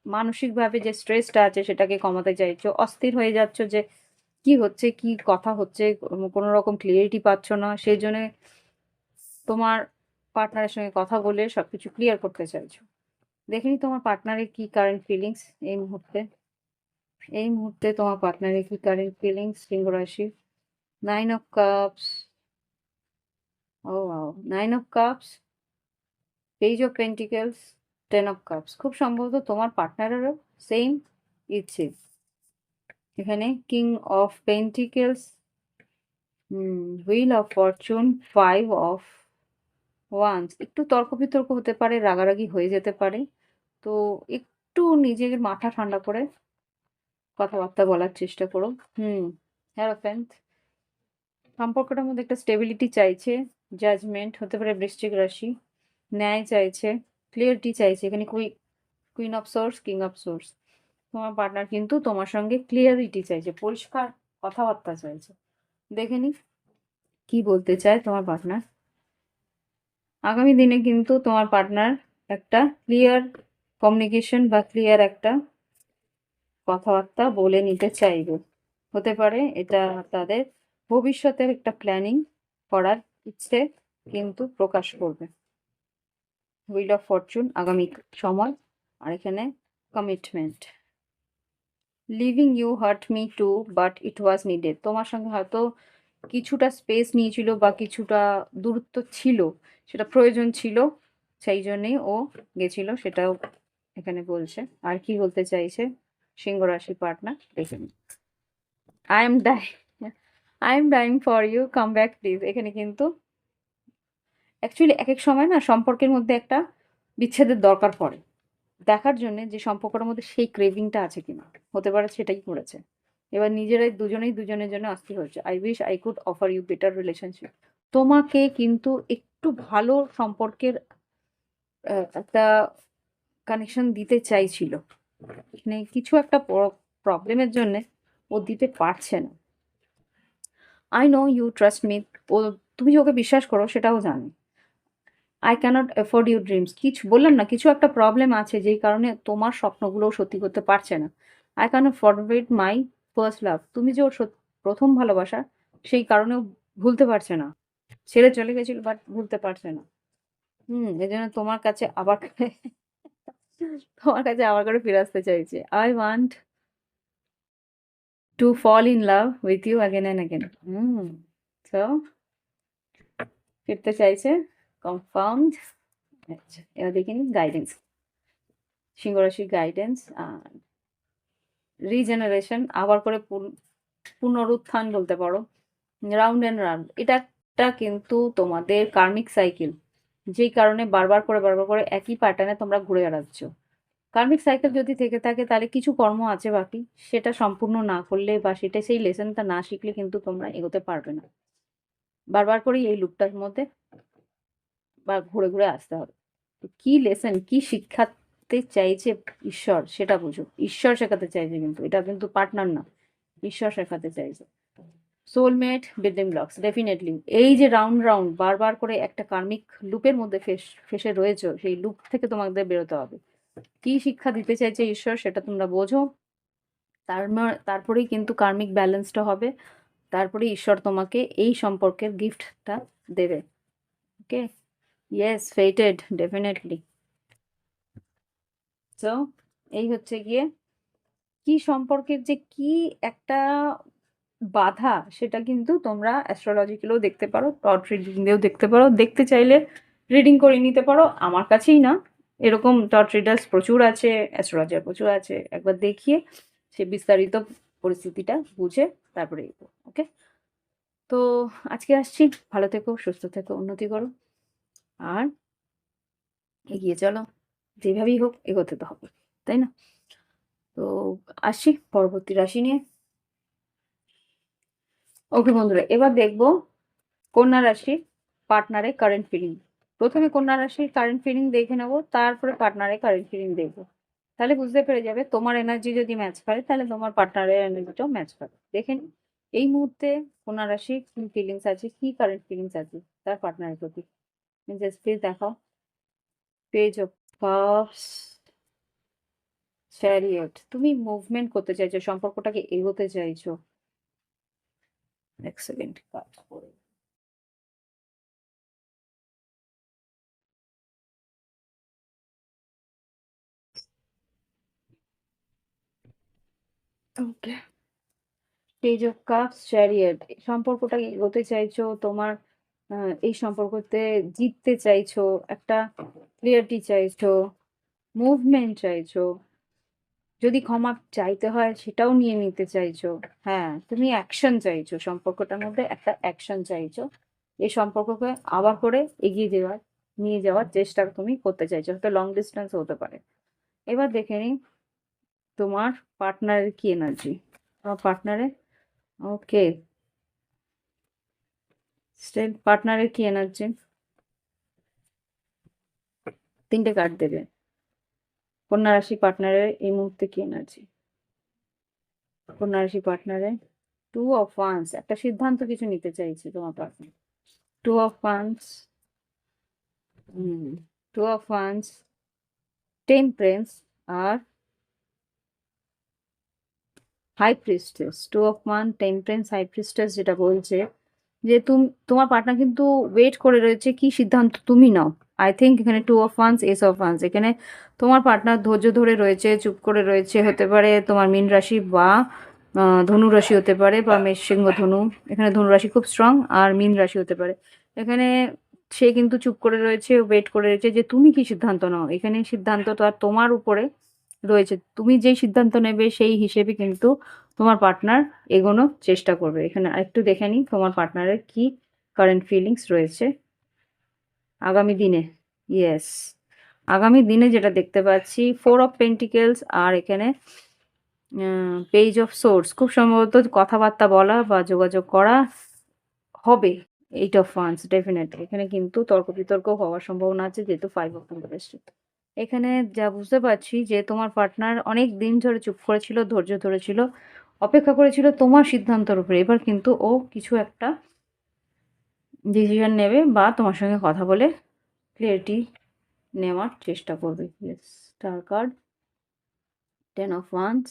S1: মানসিকভাবে যে স্ট্রেসটা আছে সেটাকে কমাতে চাইছো, অস্থির হয়ে যাচ্ছ যে কি হচ্ছে, কি কথা হচ্ছে, কোনো রকম ক্লিয়ারিটি পাচ্ছ না, সেই জন্য তোমার পার্টনারের সঙ্গে কথা বলে সবকিছু ক্লিয়ার করতে চাইছো। দেখিনি তোমার পার্টনারের কি কারেন্ট ফিলিংস এই মুহূর্তে। এই মুহূর্তে তোমার পার্টনারের কি কারেন্ট ফিলিংস সিংহ রাশি। Nine of cups, oh wow, nine of cups, page of pentacles, ten of cups. খুব সম্ভবত তোমার পার্টনারেরও সেম ইচ্ছে। এখানে king of pentacles, wheel of fortune, five of wands. একটু তর্ক বিতর্ক হতে পারে, রাগারাগি হয়ে যেতে পারে, তো একটু নিজের মাথা ঠান্ডা করে কথাবার্তা বলার চেষ্টা করো। হ্যারোফ্যান্ট, সম্পর্কটার মধ্যে একটা স্টেবিলিটি চাইছে, জাজমেন্ট হতে পারে বৃশ্চিক রাশি, ন্যায় চাইছে, ক্লিয়ারিটি চাইছে। এখানে queen of source, king of source. তোমার পার্টনার কিন্তু তোমার সঙ্গে ক্লিয়ারিটি চাইছে, পরিষ্কার কথাবার্তা চাইছে। দেখে নি কি বলতে চায় তোমার পার্টনার। আগামী দিনে কিন্তু তোমার পার্টনার একটা ক্লিয়ার কমিউনিকেশন বা ক্লিয়ার একটা কথাবার্তা বলে নিতে চাইবে। হতে পারে এটা তাদের ভবিষ্যতের একটা প্ল্যানিং করার ইচ্ছে কিন্তু প্রকাশ করবে। হুইল অফ ফরচুন আগামী সময়, আর এখানে commitment. Leaving you hurt me too but it was needed. তোমার সঙ্গে হয়তো কিছুটা স্পেস নিয়েছিল বা কিছুটা দূরত্ব ছিল, সেটা প্রয়োজন ছিল, সেই জন্যেই ও গেছিল, সেটাও এখানে বলছে। আর কি বলতে চাইছে সিংহ রাশি পার্টনার দেখে নিন। I am die I am dying for you, come back please. এখানে কিন্তু অ্যাকচুয়ালি এক এক সময় না সম্পর্কের মধ্যে একটা বিচ্ছেদের দরকার পড়ে, দেখার জন্য যে সম্পর্কটার মধ্যে সেই ক্রেভিংটা আছে কিনা, হতে পারে সেটাই করেছে। এবার নিজেরাই দুজনেই দুজনের জন্য অস্থির হচ্ছে। I wish I could offer you better relationship. তোমাকে কিন্তু একটু ভালো সম্পর্কের একটা কানেকশন দিতে চাইছিল, মানে কিছু একটা প্রবলেমের জন্য ও দিতে পারছে না। I know you trust me. ও, তুমি যে ওকে বিশ্বাস করো সেটাও জানি। I can't afford your dreams. কিছু বললাম না, কিছু একটা প্রবলেম আছে যেই কারণে তোমার স্বপ্নগুলোও সত্যি করতে পারছে না। I can't forget my first love. তুমি যে ওর প্রথম ভালোবাসা, সেই কারণেও ভুলতে পারছে না। ছেড়ে চলে গেছিল বাট ভুলতে পারছে না। এই জন্য তোমার কাছে আবার তোমার কাছে আবার করে ফিরে আসতে চাইছে। I want to fall in love with you again and again. তো ফিরতে চাইছে, কনফার্মড। আচ্ছা, এবার দেখিনি গাইডেন্স, সিংহরাশির গাইডেন্স আর রিজেনারেশন, আবার করে পুনরুত্থান বলতে পারো, রাউন্ড অ্যান্ড রাউন্ড। এটা একটা কিন্তু তোমাদের কার্মিক সাইকেল, যেই কারণে বারবার করে একই প্যাটার্নে তোমরা ঘুরে বেড়াচ্ছ। কার্মিক সাইকেল যদি থেকে থাকে তাহলে কিছু কর্ম আছে বাকি, সেটা সম্পূর্ণ না করলে বা সেটা সেই লেসনটা না শিখলে কিন্তু তোমরা এগোতে পারবে না। বারবার করেই এই লুপটার মধ্যে বা ঘুরে ঘুরে আসতে হবে। তো কি লেসন, কি শিক্ষাতে চাইছে ঈশ্বর সেটা বুঝো। ঈশ্বর শেখাতে চাইছে, কিন্তু এটা কিন্তু পার্টনার না, ঈশ্বর শেখাতে চাইছে। সোলমেট, বিল্ডিং ব্লকস, ডেফিনেটলি এই যে রাউন্ড রাউন্ড বারবার করে একটা কার্মিক লুপের মধ্যে ফেসে রয়েছে, সেই লুপ থেকে তোমাদের বেরোতে হবে। কি শিক্ষা দিতে চাইছে ঈশ্বর সেটা তোমরা বোঝো, তারপরেই কিন্তু কার্মিক ব্যালেন্সটা হবে, তারপরে ঈশ্বর তোমাকে এই সম্পর্কের গিফটটা দেবে। ওকে, ইয়েস, ফেটেড, ডেফিনেটলি। তো এই হচ্ছে গিয়ে কি সম্পর্কের যে কি একটা বাধা, সেটা কিন্তু তোমরা অ্যাস্ট্রোলজিক্যালেও দেখতে পারো, টর্চ রিডিং দিয়েও দেখতে পারো, দেখতে চাইলে রিডিং করে নিতে পারো। আমার কাছেই না, এরকম টর্চ রিডার্স প্রচুর আছে, অ্যাস্ট্রোলজার প্রচুর আছে, একবার দেখিয়ে সে বিস্তারিত পরিস্থিতিটা বুঝে তারপরে এগো। ওকে, তো আজকে আসছি, ভালো থেকো, সুস্থ থেকো, উন্নতি করো, আর এগিয়ে চলো, যেভাবেই হোক এগোতে তো হবে, তাই না? তো আসছি পরবর্তী রাশি নিয়ে। ওকে বন্ধুরা, এবার দেখবো কন্যা রাশির পার্টনারের কারেন্ট ফিলিং। প্রথমে কন্যা রাশির কারেন্ট ফিলিং দেখে নেবো, তারপরে পার্টনারের কারেন্ট ফিলিং দেখবো। তাহলে বুঝতে পেরে যাবে, তোমার এনার্জি যদি ম্যাচ করে তাহলে তোমার পার্টনারের এনার্জিটাও ম্যাচ করে। দেখে নিন এই মুহূর্তে কন্যা রাশির কি ফিলিংস আছে, কি কারেন্ট ফিলিংস আছে তার পার্টনারের প্রতি। জাস্ট প্লিজ দেখাও। Page of cups, chariot. তুমি মুভমেন্ট করতে চাইছো, সম্পর্কটাকে এগোতে চাইছো। এক সেকেন্ড কাট করে, okay. Page of cups, chariot. সম্পর্কটাকে এগোতে চাইছো, তোমার এই সম্পর্কতে জিততে চাইছো, একটা ক্লিয়ারিটি চাইছো, মুভমেন্ট চাইছো, যদি ক্ষমা চাইতে হয় সেটাও নিয়ে নিতে চাইছো। হ্যাঁ, তুমি অ্যাকশন চাইছো, সম্পর্কটার মধ্যে একটা অ্যাকশন চাইছো, এই সম্পর্ককে আবার করে এগিয়ে নিয়ে যাওয়ার চেষ্টা তুমি করতে চাইছো, হয়তো লং ডিস্টেন্স হতে পারে। এবার দেখে নিই তোমার পার্টনারের কি এনার্জি। তোমার পার্টনারে, ওকে, স্টিল পার্টনারের কি এনার্জি, তিনটে কার্ড দেবে। কন্যা রাশি পার্টনারের এই মুহূর্তে কি এনার্জি, কন্যা রাশি পার্টনারে টু অফ ওয়ান্স, একটা সিদ্ধান্ত কিছু নিতে চাইছে তোমার partner. Two of wands, two of wands, temperance আর হাই প্রিস্টেস। টু অফ ওয়ান, টেম্পারেন্স, হাই প্রিস্টেস যেটা বলছে যে তোমার পার্টনার কিন্তু ওয়েট করে রয়েছে কি সিদ্ধান্ত তুমি নাও। আই থিঙ্ক এখানে 2 of wands, S of wands. এখানে তোমার পার্টনার ধৈর্য ধরে রয়েছে, চুপ করে রয়েছে। হতে পারে তোমার মীন রাশি বা ধনু রাশি হতে পারে, বা মেষ, সিংহ, ধনু। এখানে ধনু রাশি খুব স্ট্রং, আর মীন রাশি হতে পারে। এখানে সে কিন্তু চুপ করে রয়েছে, ওয়েট করে রয়েছে যে তুমি কি সিদ্ধান্ত নাও। এখানে সিদ্ধান্তটা তোমার উপরে রয়েছে। তুমি যেই সিদ্ধান্ত নেবে সেই হিসেবে কিন্তু তোমার পার্টনার এগোনোর চেষ্টা করবে। এখানে আরেকটু দেখে নিই তোমার পার্টনারের কি কারেন্ট ফিলিংস রয়েছে আগামী দিনে। ইয়েস, আগামী দিনে যেটা দেখতে পাচ্ছি 4 অফ পেন্টিকেলস, আর এখানে পেজ অফ সোর্স। খুব সম্ভবত কথাবার্তা বলা বা যোগাযোগ করা হবে। 8 অফ ওয়ান্স ডেফিনেটলি। এখানে কিন্তু তর্ক বিতর্ক হওয়ার সম্ভাবনা আছে, যেহেতু 5 অফ পেন্টিকেলস। এখানে যা বুঝতে পারছি যে তোমার পার্টনার অনেক দিন ধরে চুপ করেছিল, ধৈর্য ধরেছিল, অপেক্ষা করেছিল তোমার সিদ্ধান্তের উপরে। এবার কিন্তু ও কিছু একটা ডিসিশন নেবে বা তোমার সঙ্গে কথা বলে ক্লিয়ারিটি নেওয়ার চেষ্টা করবে। Yes, star card, 10 of wands.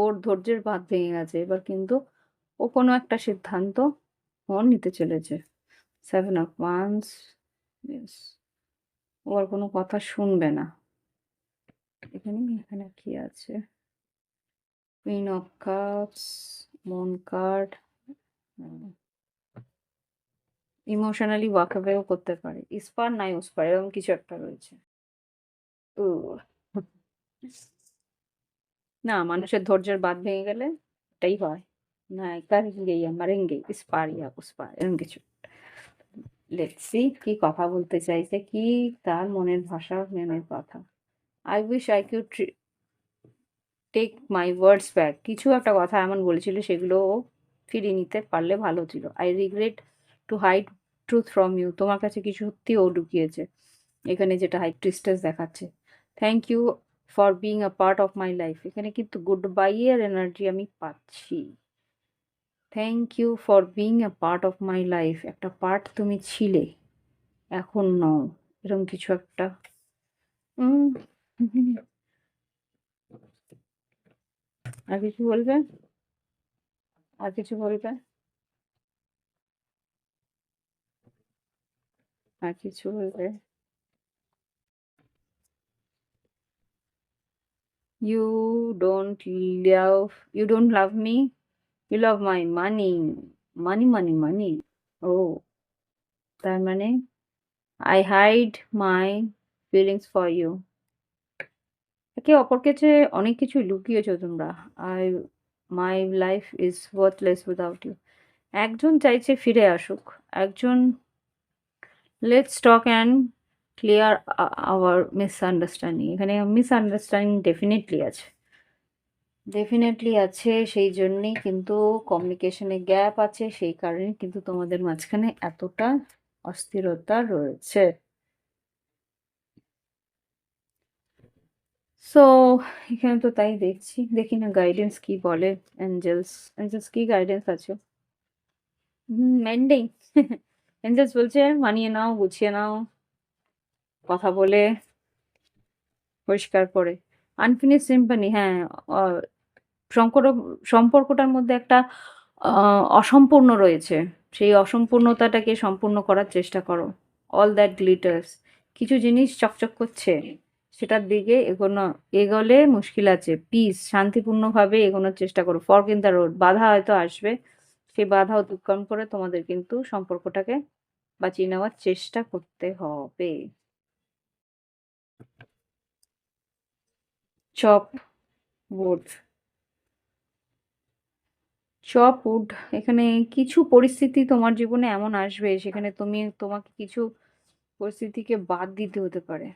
S1: ওর ধৈর্যের বাঁধ ভেঙে গেছে, এবার কিন্তু ও কোনো একটা সিদ্ধান্ত ও নিতে চলেছে। 7 অফ ওয়ান্স। ইয়েস, ও আর কোনো কথা শুনবে না। এখানে কি আছে? Queen of cups, moon card. Emotionally ওয়াকআউটও করতে পারে। ইস্পার নাই উস্পার, এরকম কিছু একটা রয়েছে। ও না, মানুষের ধৈর্যের বাঁধ ভেঙে গেলে এটাই হয়। না, করেঙ্গে ইয়া মারেঙ্গে, ইস্পার ইয়া উস্পার, এরকম কিছু। লেটস সি কি কথা বলতে চাইছে, কি তার মনের ভাষা, মনের কথা। I wish I could take my words back. কিছু একটা কথা এমন বলেছিল, সেগুলো ও ফিরিয়ে নিতে পারলে ভালো ছিল। I regret to hide truth from you. তোমার কাছে কিছু সত্যি ও লুকিয়েছে। এখানে যেটা হাই প্রিস্টেস দেখাচ্ছে। Thank you for being a part of my life. এখানে কিন্তু গুড বাই এর এনার্জি আমি পাচ্ছি। Thank you for being a part of my life. একটা পার্ট তুমি ছিলে, এখন নও, এরকম কিছু একটা। উম, আর কিছু বলবে? আর কিছু বলবে? আর কিছু বলবে? You don't love me. You love my money. Money, money, money. Oh, তার মানে I hide my feelings for you. একে অপরকে চেয়ে অনেক কিছু লুকিয়েছো তোমরা। I my life is worthless without you. একজন চাইছে ফিরে আসুক, একজন let's talk and clear our misunderstanding. এখানে মিসআন্ডারস্ট্যান্ডিং ডেফিনেটলি আছে, ডেফিনেটলি আছে। সেই জন্যেই কিন্তু কমিউনিকেশনে গ্যাপ আছে, সেই কারণে কিন্তু তোমাদের মাঝখানে এতটা অস্থিরতা রয়েছে। সো এখানে তো তাই দেখছি, দেখি না গাইডেন্স কি বলে। অ্যাঞ্জেলস, অ্যাঞ্জেলস কি গাইডেন্স আছে? মেন্ডিং। অ্যাঞ্জেলস বলছে মানিয়ে নাও, গুছিয়ে নাও, কথা বলে পরিষ্কার করে। আনফিনিশ সিম্পনি, হ্যাঁ। সংকট সম্পর্কটার মধ্যে একটা অসম্পূর্ণ রয়েছে। সেই অসম্পূর্ণতাটাকে সম্পূর্ণ করার চেষ্টা করো। অল দ্যাট গ্লিটার্স, কিছু জিনিস চকচক করছে, সেটার দিকে এগোলে মুশকিল আছে। পিস, শান্তিপূর্ণভাবে এগোনোর চেষ্টা করো। ফর্ক ইন দ্য রোড, বাধা হয়তো আসবে, সেই বাধা অতিক্রম করে তোমাদের কিন্তু সম্পর্কটাকে বাঁচিয়ে নেওয়ার চেষ্টা করতে হবে। Chop would, chop would. এখানে কিছু পরিস্থিতি তোমার জীবনে এমন আসবে, সেখানে তোমাকে কিছু পরিস্থিতিকে বাদ দিতে হতে পারে।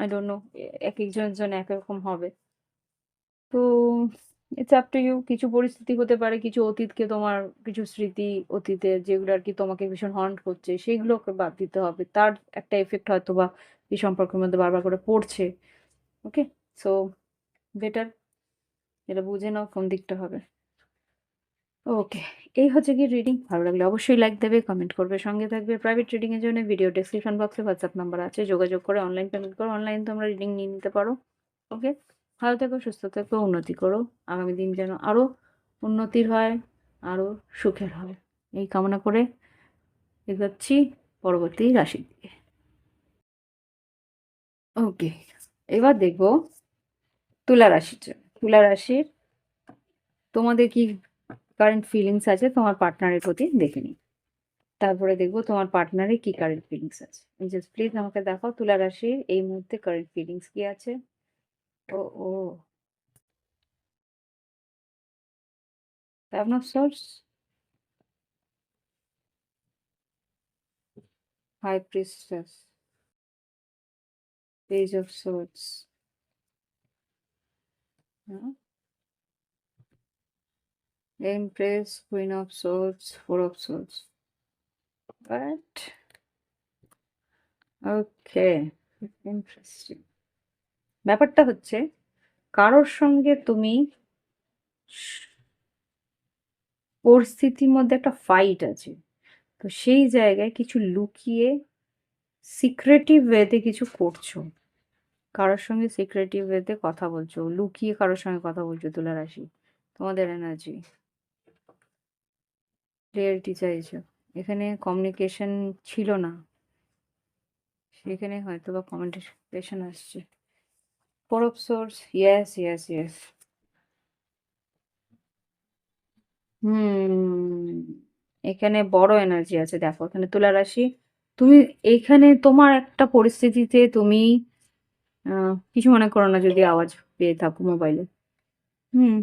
S1: আই ডোন্ট নো, এক একজনের জন্য এক রকম হবে। তো ইটস আপ টু ইউ। কিছু পরিস্থিতি হতে পারে, কিছু অতীতকে তোমার, কিছু স্মৃতি অতীতের যেগুলো আর কি তোমাকে ভীষণ হন্ট করছে, সেইগুলোকে বাদ দিতে হবে। তার একটা এফেক্ট হয়তো বা এই সম্পর্কের মধ্যে বারবার করে পড়ছে। ওকে, সো বেটার এটা বুঝে নাও কোন দিকটা হবে। ওকে, এই হচ্ছে কি রিডিং। ভালো লাগলে অবশ্যই লাইক দেবে, কমেন্ট করবে, সঙ্গে থাকবে। প্রাইভেট রিডিং এর জন্য ভিডিও ডেসক্রিপশন বক্সে হোয়াটসঅ্যাপ নাম্বার আছে, যোগাযোগ করে অনলাইন পেমেন্ট করো। অনলাইন তোমরা রিডিং নিয়ে নিতে পারো। ওকে, ভালো থেকো, সুস্থ থেকো, উন্নতি করো। আগামী দিন যেন আরো উন্নতির হয়, আরো সুখের হয়। এই কামনা করে এগোচ্ছি পরবর্তী রাশির দিকে। ওকে, এবার দেখবো তুলা রাশির জন্য। তুলা রাশির তোমাদের কি কারেন্ট ফিলিংস আছে তোমার পার্টনারের প্রতি দেখে নিই। তারপরে দেখবো তোমার পার্টনারের কি কারেন্ট ফিলিংস আছে। জাস্ট প্লিজ আমাকে দেখাও তুলা রাশির এই মুহূর্তে কারেন্ট ফিলিংস কি আছে। ও ও seven of swords, high priestess, page of swords, empress, queen of swords, four of swords. But okay, interesting. ব্যাপারটা হচ্ছে কারোর সঙ্গে তুমি পরিস্থিতির মধ্যে একটা ফাইট আছে, তো সেই জায়গায় কিছু লুকিয়ে সিক্রেটিভ ওয়েতে কিছু করছো, কারোর সঙ্গে সিক্রেটিভ ওয়েতে কথা বলছো, লুকিয়ে কারোর সঙ্গে কথা বলছো। তুলা রাশি তোমাদের এনার্জি ক্লিয়ারিটি চাইছো, এখানে কমিউনিকেশন ছিল না, সেখানে হয়তো বা কমিউনিকেশন আসছে। Four of swords, yes yes yes. Hmm, এখানে বড় এনার্জি আছে দেখো। এখানে তুলা রাশি তুমি, এখানে তোমার একটা পরিস্থিতিতে তুমি কিছু মনে করো না যদি আওয়াজ পেয়ে থাকো মোবাইলে। হুম,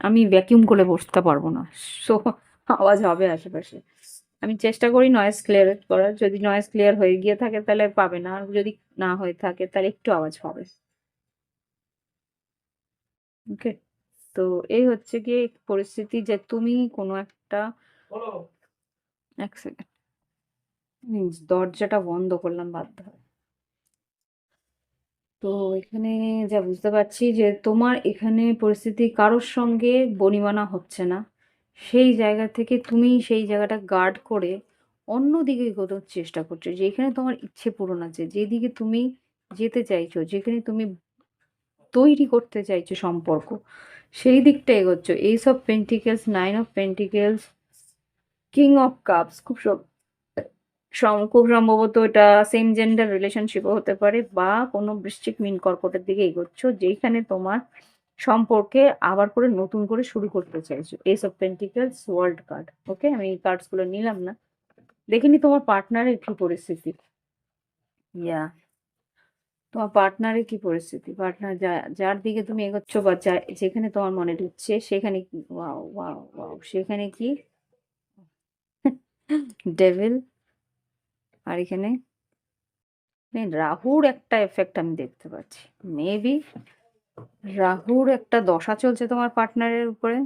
S1: আমি ভ্যাকিউম করে বসতে পারবো না, সো আওয়াজ হবে আশেপাশে। আমি চেষ্টা করি নয়েজ ক্লিয়ার করার, যদি নয়েজ ক্লিয়ার হয়ে গিয়ে থাকে তাহলে পাবে না, আর যদি না হয়ে থাকে তাহলে একটু আওয়াজ হবে। ওকে, তো এই হচ্ছে গিয়ে পরিস্থিতি যে তুমি কোনো একটা, এক সেকেন্ড, দরজাটা বন্ধ করলাম বাধ্য হয়ে। তো এখানে যা বুঝতে পারছি যে তোমার এখানে পরিস্থিতি কারোর সঙ্গে বনিবনা হচ্ছে না, সেই জায়গা থেকে তুমি সেই জায়গাটা গার্ড করে অন্যদিকে এগোনোর চেষ্টা করছো, যেখানে তোমার ইচ্ছে পূরণ আছে, যেদিকে তুমি যেতে চাইছো, যেখানে তুমি তৈরি করতে চাইছো সম্পর্ক, সেই দিকটা এগোচ্ছ। Ace of pentacles, nine of pentacles, king of cups, খুব সম্ভবত এটা সেম জেন্ডার রিলেশনশিপও হতে পারে, বা কোনো বৃশ্চিক মীন কর্কটের দিকে এগোচ্ছ, যেখানে তোমার সম্পর্কে আবার করে নতুন করে শুরু করতে চাইছো। Ace of pentacles, world card. Okay, আমি এই কার্ডস গুলো নিলাম না, দেখিনি তোমার পার্টনারের কি পরিস্থিতি। ইয়া, তোমার পার্টনারের কি পরিস্থিতি, পার্টনার যার দিকে তুমি এগোচ্ছ বা যেখানে তোমার মনে ঢুকছে সেখানে কি, ওয়াও ওয়াও ওয়াও, সেখানে কি ডেভিল। আর এখানে রাহুর একটা এফেক্ট আমি দেখতে পাচ্ছি, মেবি রাহুর একটা দশা চলছে তোমার পার্টনারের উপরে,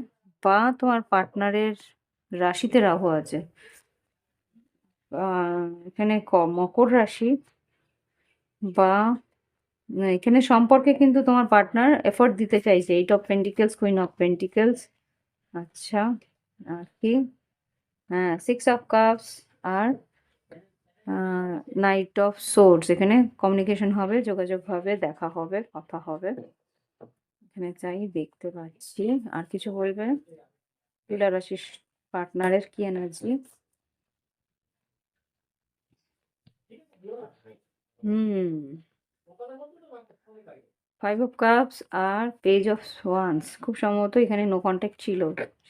S1: বা তোমার পার্টনারের রাশিতে রাহু আছে। এখানে মকর রাশি, বা এখানে সম্পর্কে কিন্তু তোমার পার্টনার এফোর্ট দিতে চাইছে। Eight of pentacles, queen of pentacles. আচ্ছা, আর কি, হ্যাঁ, সিক্স অফ কাপস, আর নাইট অফ সোর্ডস। এখানে কমিউনিকেশন হবে, যোগাযোগ হবে, দেখা হবে, কথা হবে, এখানে চাই দেখতে পাচ্ছি। আর কিছু বলবে তুলা রাশির পার্টনারের কি energy? Hmm, five of cups আর পেজ অফ ওয়ান্স। খুব সম্ভবত এখানে নো কন্ট্যাক্ট ছিল,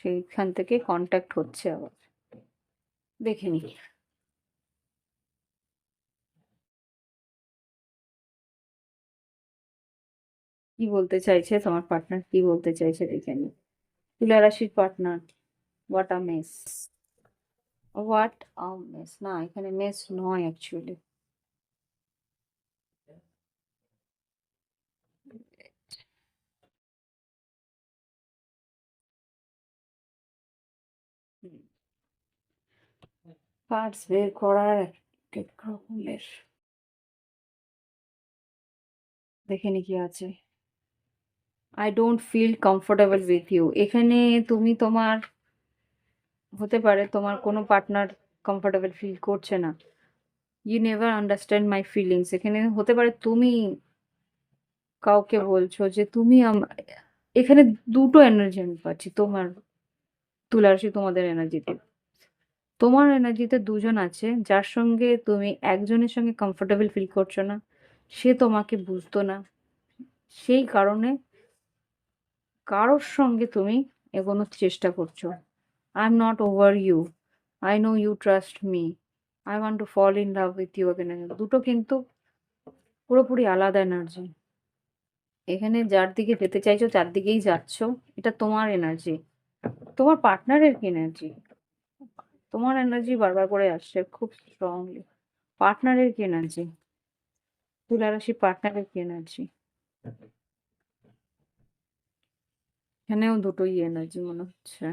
S1: সেইখান থেকে কন্ট্যাক্ট হচ্ছে আবার। দেখে নি কি বলতে চাইছে তোমার পার্টনার, কি বলতে চাইছে দেখে নি। তুলা রাশির partner, what a mace, what a mace. না, এখানে মেস নয় অ্যাকচুয়ালি। কার্ডস বের করার এক রকমের, দেখে নি কি আছে। I don't feel comfortable with you. এখানে তুমি তোমার, হতে পারে তোমার কোনো পার্টনার কমফোর্টেবল ফিল করছে না। You never understand my feelings. এখানে হতে পারে তুমি কাউকে বলছো যে তুমি এখানে দুটো এনার্জি আমি পাচ্ছি তোমার তুলারাশি তোমাদের এনার্জিতে। তোমার এনার্জিতে দুজন আছে, যার সঙ্গে তুমি একজনের সঙ্গে কমফোর্টেবল ফিল করছো না, সে তোমাকে বুঝতো না, সেই কারণে কারোর সঙ্গে তুমি এগোনোর চেষ্টা করছো। I am not over you, I know you trust me, I want to fall in love with you again. দুটো কিন্তু পুরোপুরি আলাদা এনার্জি। এখানে যার দিকে যেতে চাইছো তার দিকেই যাচ্ছ, এটা তোমার এনার্জি। তোমার পার্টনারের কি এনার্জি? তোমার এনার্জি বারবার করে আসছে খুব স্ট্রংলি। পার্টনারের কি এনার্জি? তুলা রাশি পার্টনারের কি এনার্জি? এখানেও দুটোই এনার্জি মনে হচ্ছে।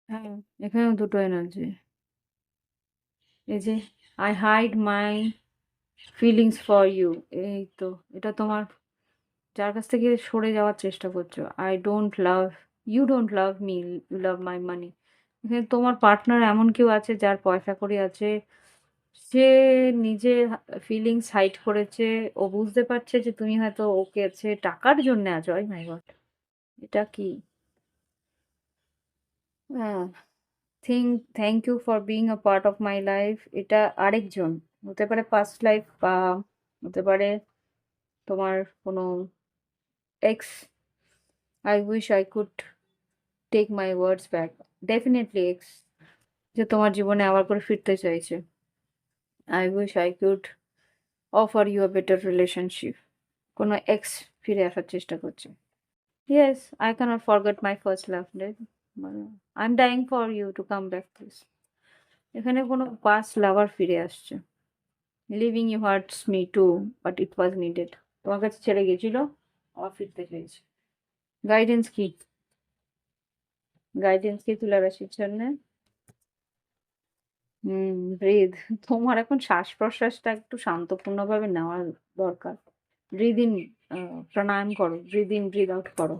S1: হ্যাঁ, এখানেও দুটো এনার্জি। এই যে I hide my feelings for you, এই তো এটা তোমার, যার কাছ থেকে সরে যাওয়ার চেষ্টা করছো। I don't love, you don't love me, you love my money. এখানে তোমার পার্টনার এমন কেউ আছে যার পয়সা কড়ি আছে, সে নিজের ফিলিংস হাইড করেছে। ও বুঝতে পারছে যে তুমি হয়তো ওকে আছে টাকার জন্য আছো। ওই মাই গড, এটা কি? হ্যাঁ, thank you for being a part of my life, এটা আরেকজন হতে পারে, পাস্ট লাইফ, বা হতে পারে তোমার কোনো ex. I wish I could take my words back, definitely ex যে তোমার জীবনে আবার করে ফিরতে চাইছে। I wish I could offer you a better relationship, কোনো এক্স ফিরে আসার চেষ্টা করছে। Yes, I can't forget my first love, I am dying for you to come back please. এখানে কোনো পাস্ট লাভার ফিরে আসছে। Leaving you hurts me too, but it was needed. তোমার কাছে ছেড়ে গেছিল, আবার ফিরতে চাইছে। গাইডেন্স কি? গাইডেন্স কি তুলা রাশির জন্য? ব্রিথ। তোমার এখন শ্বাস প্রশ্বাসটা একটু শান্তপূর্ণভাবে নেওয়া দরকার। ব্রিদ ইন, প্রাণায়াম করো, ব্রিদ ইন ব্রিদ আউট করো।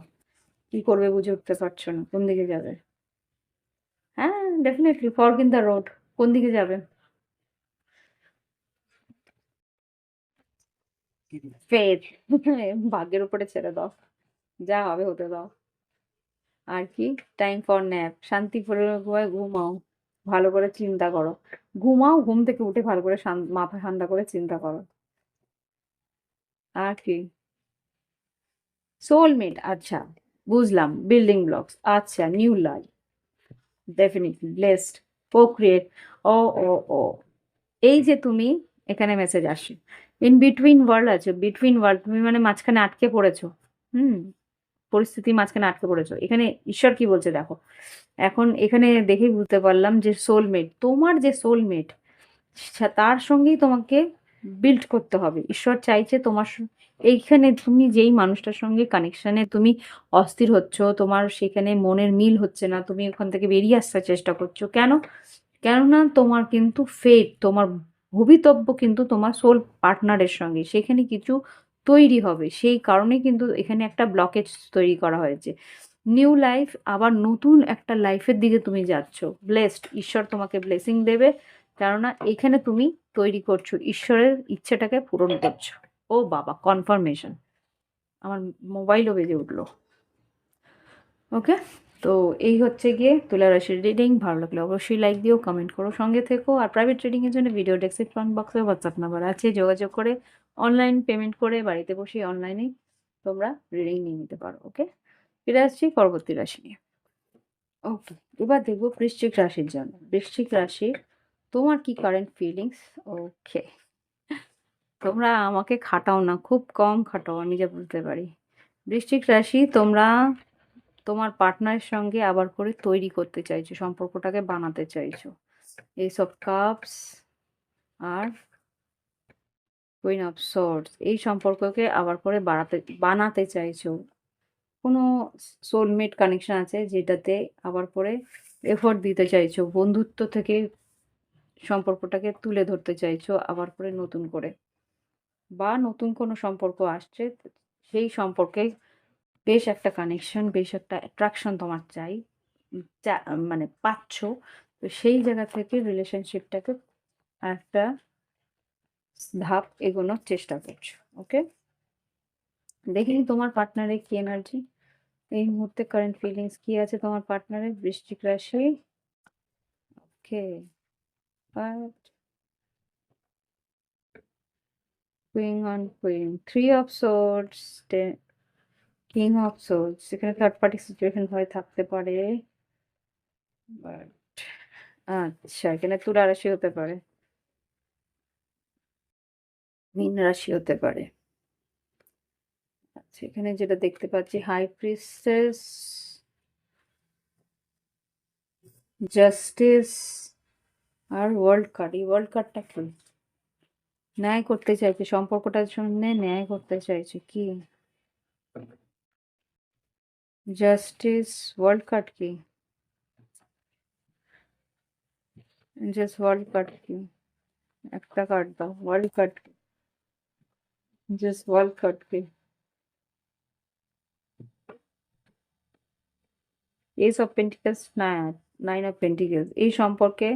S1: কি করবে বুঝে উঠতে পারছো না, কোন দিকে যাবে? হ্যাঁ, definitely fork in the road. কোন দিকে যাবে? ফেথ। ভাগ্যের উপরে ছেড়ে দাও, যা হবে হতে দাও। আর কি? টাইম ফর ন্যাপ, শান্তি করে ঘুমাও, ভালো করে চিন্তা করো। ঘুমাও, ঘুম থেকে উঠে ভালো করে মাথা ঠান্ডা করে চিন্তা করো। আর কি? সোলমেট, আচ্ছা, বুঝলাম। বিল্ডিং ব্লকস, আচ্ছা, নিউ লাইফ, ডেফিনেটলি ব্লেসড, প্রোক্রিয়েট। ও ও ও এই যে তুমি, এখানে মেসেজ আসে, ইন বিটুইন ওয়ার্ল্ড আছে, বিটুইন ওয়ার্ল্ড, তুমি মানে মাঝখানে আটকে পড়েছো। হুম, পরিস্থিতি মাঝখানে আটকে পড়েছো। এখানে ঈশ্বর কি বলছে দেখো, এখন এখানে দেখেই বুঝতে পারলাম যে সোলমেট, তোমার যে সোলমেট, তার সঙ্গেই তোমাকে বিল্ড করতে হবে। ঈশ্বর চাইছে তোমার এইখানে তুমি যেই মানুষটার সঙ্গে কানেকশনে তুমি অস্থির হচ্ছ, তোমার সেখানে মনের মিল হচ্ছে না, তুমি ওখান থেকে বেরিয়ে আসার চেষ্টা করছো কেন? কেননা তোমার কিন্তু ফেট, তোমার ভবিতব্য কিন্তু তোমার সোল পার্টনারের সঙ্গে সেখানে কিছু তৈরি হবে, সেই কারণে কিন্তু এখানে একটা ব্লকেজ তৈরি করা হয়েছে। নিউ লাইফ, আবার নতুন একটা লাইফের দিকে তুমি যাচ্ছ। ব্লেসড, ঈশ্বর তোমাকে ব্লেসিং দেবে, কেননা এখানে তুমি তৈরি করছো, ঈশ্বরের ইচ্ছেটাকে পূরণ করছো। ও বাবা, কনফার্মেশন, আমার মোবাইলও বেজে উঠলো। ওকে, তো এই হচ্ছে গিয়ে তুলা রাশির রিডিং। ভালো লাগলে অবশ্যই লাইক দিও, কমেন্ট করো, সঙ্গে থেকো। আর প্রাইভেট রিডিংয়ের জন্য ভিডিও ডেসক্রিপশন বক্সে হোয়াটসঅ্যাপ নাম্বার আছে, যোগাযোগ করে অনলাইন পেমেন্ট করে বাড়িতে বসে অনলাইনেই তোমরা রিডিং নিয়ে নিতে পারো। ওকে, ফিরে আসছি পরবর্তী রাশি নিয়ে। ওকে, এবার দেখবো বৃশ্চিক রাশির জন্য। বৃশ্চিক রাশি, তোমার কি কারেন্ট ফিলিংস? ওকে, তোমরা আমাকে খাটাও না, খুব কম খাটাও, আমি যা বুঝতে পারি। বৃশ্চিক রাশি, তোমরা তোমার পার্টনারের সঙ্গে আবার করে তৈরি করতে চাইছো, সম্পর্কটাকে বানাতে চাইছো। এইসব কাপস আর কুইন অফ সোর্ডস, এই সম্পর্ককে আবার করে বানাতে চাইছো। কোনো সোলমেট কানেকশন আছে যেটাতে আবার করে এফোর্ট দিতে চাইছো, বন্ধুত্ব থেকে সম্পর্কটাকে তুলে ধরতে চাইছো আবার করে নতুন করে, বা নতুন কোনো সম্পর্ক আসছে, সেই সম্পর্কে বেশ একটা কানেকশন, বেশ একটা অ্যাট্রাকশন তোমার চাই, মানে পাচ্ছ। তো সেই জায়গা থেকে রিলেশনশিপটাকে একটা ধাপ এগোনোর চেষ্টা করছো। ওকে, দেখি তোমার পার্টনারের কি এনার্জি। এই মুহূর্তে কারেন্ট ফিলিংস কি আছে তোমার পার্টনারের? বৃশ্চিক রাশি। Okay, but queen on queen, 3 of swords, king of swords. এখানে থার্ড পার্টি সিচুয়েশন হয়ে থাকতে পারে, বাট আচ্ছা এখানে তুলা রাশি হতে পারে, মীন রাশি হতে পারে। আচ্ছা এখানে যেটা দেখতে পাচ্ছি, হাই প্রিস্টেস, জাস্টিস আর ওয়ার্ল্ড কার্ড। এই ওয়ার্ল্ড কার্ডটা কি? ন্যায় করতে চাইছে, সম্পর্কটার জন্য ন্যায় করতে চাইছে কি? জাস্টিস, ওয়ার্ল্ড কার্ড কি? জাস্ট ওয়ার্ল্ড কার্ড কি? একটা কার্ড দাও, ওয়ার্ল্ড কার্ড কি? জাস্ট ওয়ার্ল্ড কার্ড কি? এস অফ পেন্টিকলস না, 9 অফ পেন্টিকলস। এই সম্পর্কে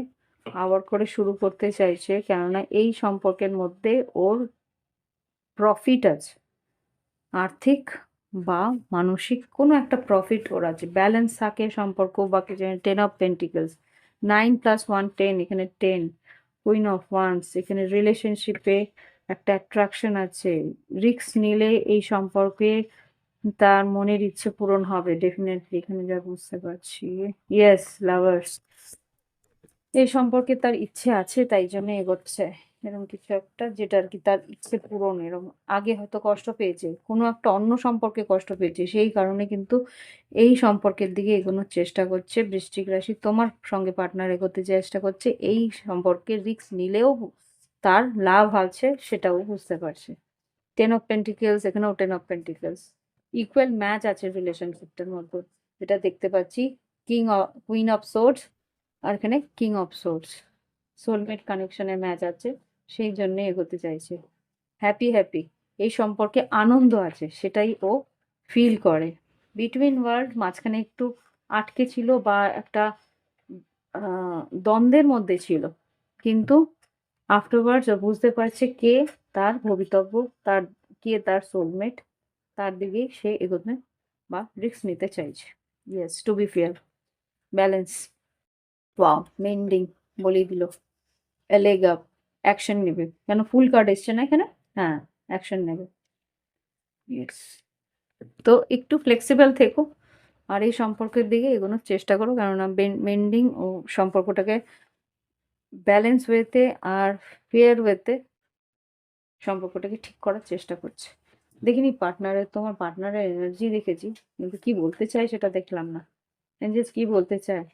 S1: আবার করে শুরু করতে চাইছে, কেননা এই সম্পর্কের মধ্যে ওর প্রফিট আছে, আর্থিক বা মানসিক কোনো একটা প্রফিট ওর আছে, ব্যালেন্স থাকে সম্পর্ক। বাকি 10 অফ পেন্টিকলস, 9 + 1 10, এখানে 10, কুইন অফ ওয়ান্স। এখানে রিলেশনশিপে একটা অ্যাট্রাকশন আছে, রিস্ক নিলে এই সম্পর্কে তার মনের ইচ্ছে পূরণ হবে ডেফিনেটলি, এখানে যা বুঝতে পারছি। Yes, lovers. এই সম্পর্কে তার ইচ্ছে আছে, তাই জন্য এগোচ্ছে এরকম কিছু একটা, যেটা আর কি তার ইচ্ছে পূরণ। এরকম আগে হয়তো কষ্ট পেয়েছে, কোনো একটা অন্য সম্পর্কে কষ্ট পেয়েছে, সেই কারণে কিন্তু এই সম্পর্কের দিকে এগোনোর চেষ্টা করছে। বৃশ্চিক রাশি তোমার সঙ্গে পার্টনার এগোতে চেষ্টা করছে, এই সম্পর্কে রিস্ক নিলেও তার লাভ আছে সেটাও বুঝতে পারছে। 10 অফ পেন্টিকেলস, এখানেও 10 অফ পেন্টিকেলস। ইকুয়াল ম্যাচ আছে রিলেশনশিপটার মধ্যে, যেটা দেখতে পাচ্ছি। কুইন অফ সোর্ডস আর এখানে কিং অফ সোর্স, সোলমেট কানেকশনের ম্যাচ আছে, সেই জন্য এগোতে চাইছে। হ্যাপি হ্যাপি, এই সম্পর্কে আনন্দ আছে, সেটাই ও ফিল করে। বিটুইন ওয়ার্ল্ড, মাঝখানে একটু আটকে ছিল বা একটা দ্বন্দ্বের মধ্যে ছিল, কিন্তু আফটারওয়ার্ডস ও বুঝতে পারছে কে তার ভবিতব্য, তার কে তার সোলমেট, তার দিকেই সে এগোতে বা রিস্ক নিতে চাইছে। Yes, to be fair, balance. Wow, mending বলেই দিল। লেগ আপ, অ্যাকশন নেবে, কেন ফুল কার্ড এসছে না এখানে? হ্যাঁ, অ্যাকশন নেবে। ইয়েস, তো একটু ফ্লেক্সিবল থেকো আর এই সম্পর্কের দিকে এগোনোর চেষ্টা করো, কেননা মেন্ডিং ও সম্পর্কটাকে ব্যালেন্স ওয়েতে আর ফেয়ার ওয়েতে সম্পর্কটাকে ঠিক করার চেষ্টা করছে। দেখিনি পার্টনারের, তোমার পার্টনারের এনার্জি দেখেছি, কিন্তু কি বলতে চায় সেটা দেখলাম না। এঞ্জেলস কি বলতে চায়?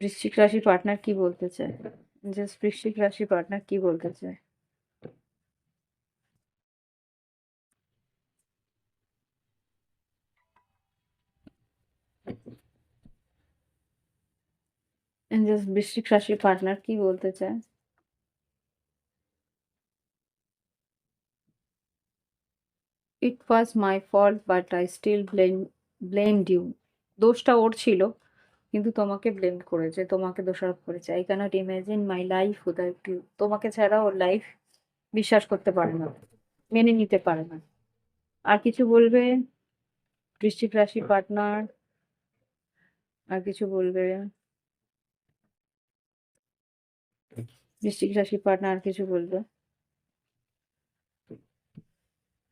S1: বৃশ্চিক রাশি পার্টনার কি বলতে চায়? এঞ্জেলস বৃশ্চিক রাশি পার্টনার কি বলতে চায়? এঞ্জেলস বৃশ্চিক রাশি পার্টনার কি বলতে চায়? It was my fault but I still blamed you. দোষটা ওর ছিল, কিন্তু তোমাকে ব্লেম করেছে, তোমাকে দোষারোপ করেছে। I cannot imagine my life without you. তোমাকে ছাড়া ওর লাইফ বিশ্বাস করতে পারে না, মেনে নিতে পারে না। আর কিছু বলবে বৃশ্চিক রাশি পার্টনার? আর কিছু বলবে বৃশ্চিক রাশি পার্টনার? আর কিছু বলবে?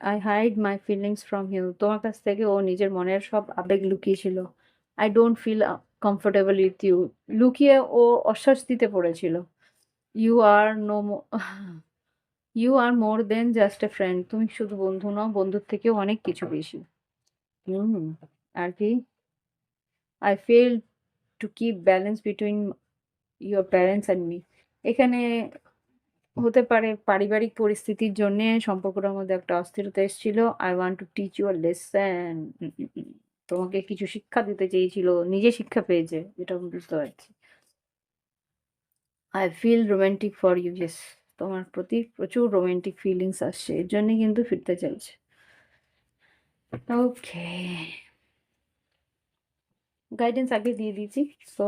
S1: I hide my feelings from you. তোমার কাছ থেকে ও নিজের মনের সব আবেগ লুকিয়েছিল। I don't feel comfortable with you. লুকিয়ে ও অস্বস্তিতে পড়েছিল। You are no you are more than just a friend. তুমি শুধু বন্ধু নও, বন্ধুর থেকেও অনেক কিছু বেশি। হুম, আর কি? I fail to keep balance between your parents and me. এখানে হতে পারে পারিবারিক পরিস্থিতির জন্যে সম্পর্কটার মধ্যে একটা অস্থিরতা এসেছিল। I want to teach you a lesson. তোমাকে কিছু শিক্ষা দিতে চেয়েছিল, নিজে শিক্ষা পেয়েছে, যেটা আমি বুঝতে পারছি। I feel romantic for you. Yes, তোমার প্রতি প্রচুর রোমান্টিক ফিলিংস আসছে, এর জন্যই কিন্তু ফিরতে চাইছে। ওকে, গাইডেন্স আগে দিয়ে দিয়েছি। সো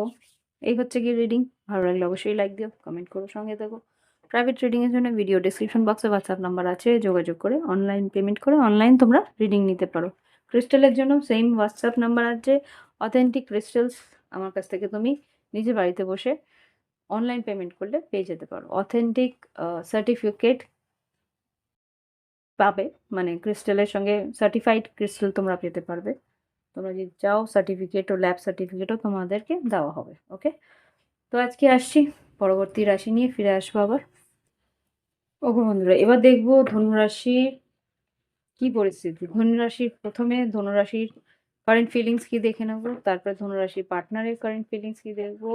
S1: এই হচ্ছে গিয়ে রিডিং। ভালো লাগলে অবশ্যই লাইক দিও, কমেন্ট করো, সঙ্গে দেখো। প্রাইভেট রিডিংয়ের জন্য ভিডিও ডেসক্রিপশন বক্সে হোয়াটসঅ্যাপ নাম্বার আছে, যোগাযোগ করে অনলাইন পেমেন্ট করে অনলাইন তোমরা রিডিং নিতে পারো। ক্রিস্টালের জন্য সেম হোয়াটসঅ্যাপ নাম্বার আছে। অথেন্টিক ক্রিস্টালস আমার কাছ থেকে তুমি নিজে বাড়িতে বসে অনলাইন পেমেন্ট করলে পেয়ে যেতে পারো। অথেন্টিক সার্টিফিকেট পাবে, মানে ক্রিস্টালের সঙ্গে সার্টিফাইড ক্রিস্টাল তোমরা পেতে পারবে। তোমরা যদি চাও সার্টিফিকেট ও ল্যাব সার্টিফিকেটও তোমাদেরকে দেওয়া হবে। ওকে, তো আজকে আসছি, পরবর্তী রাশি নিয়ে ফিরে আসবো আবার। ওগো বন্ধুরা, এবার দেখবো ধনুরাশির কি পরিস্থিতি। ধনুরাশির প্রথমে ধনুরাশির কারেন্ট ফিলিংস কি দেখে নেবো, তারপরে ধনুরাশির পার্টনারের কারেন্ট ফিলিংস কি দেখবো,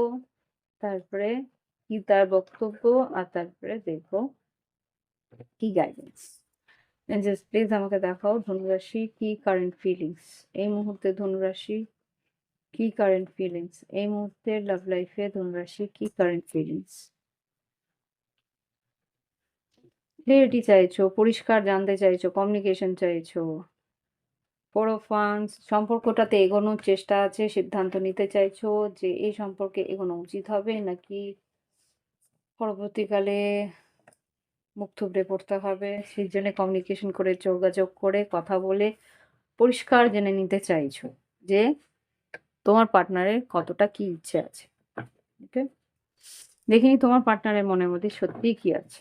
S1: তারপরে কি তার বক্তব্য, আর তারপরে দেখবো কি গাইডেন্স। জাস্ট প্লিজ আমাকে দেখাও ধনুরাশি কি কারেন্ট ফিলিংস এই মুহূর্তে, ধনুরাশি কি কারেন্ট ফিলিংস এই মুহূর্তে লাভ লাইফে, ধনুরাশি কি কারেন্ট ফিলিংস। ক্লিয়ারিটি চাইছো, পরিষ্কার জানতে চাইছো, কমিউনিকেশন চাইছো, প্রোফান্স সম্পর্কটাতে এগোনোর চেষ্টা আছে, সিদ্ধান্ত নিতে চাইছো যে এই সম্পর্কে এগোনো উচিত হবে নাকি পরবর্তীকালে মুখ থুবড়ে পড়তে হবে, সেই জন্য কমিউনিকেশন করে, যোগাযোগ করে, কথা বলে পরিষ্কার জেনে নিতে চাইছো যে তোমার পার্টনারের কতটা কি ইচ্ছে আছে। ওকে, দেখিনি তোমার পার্টনারের মনের মধ্যে সত্যিই কি আছে,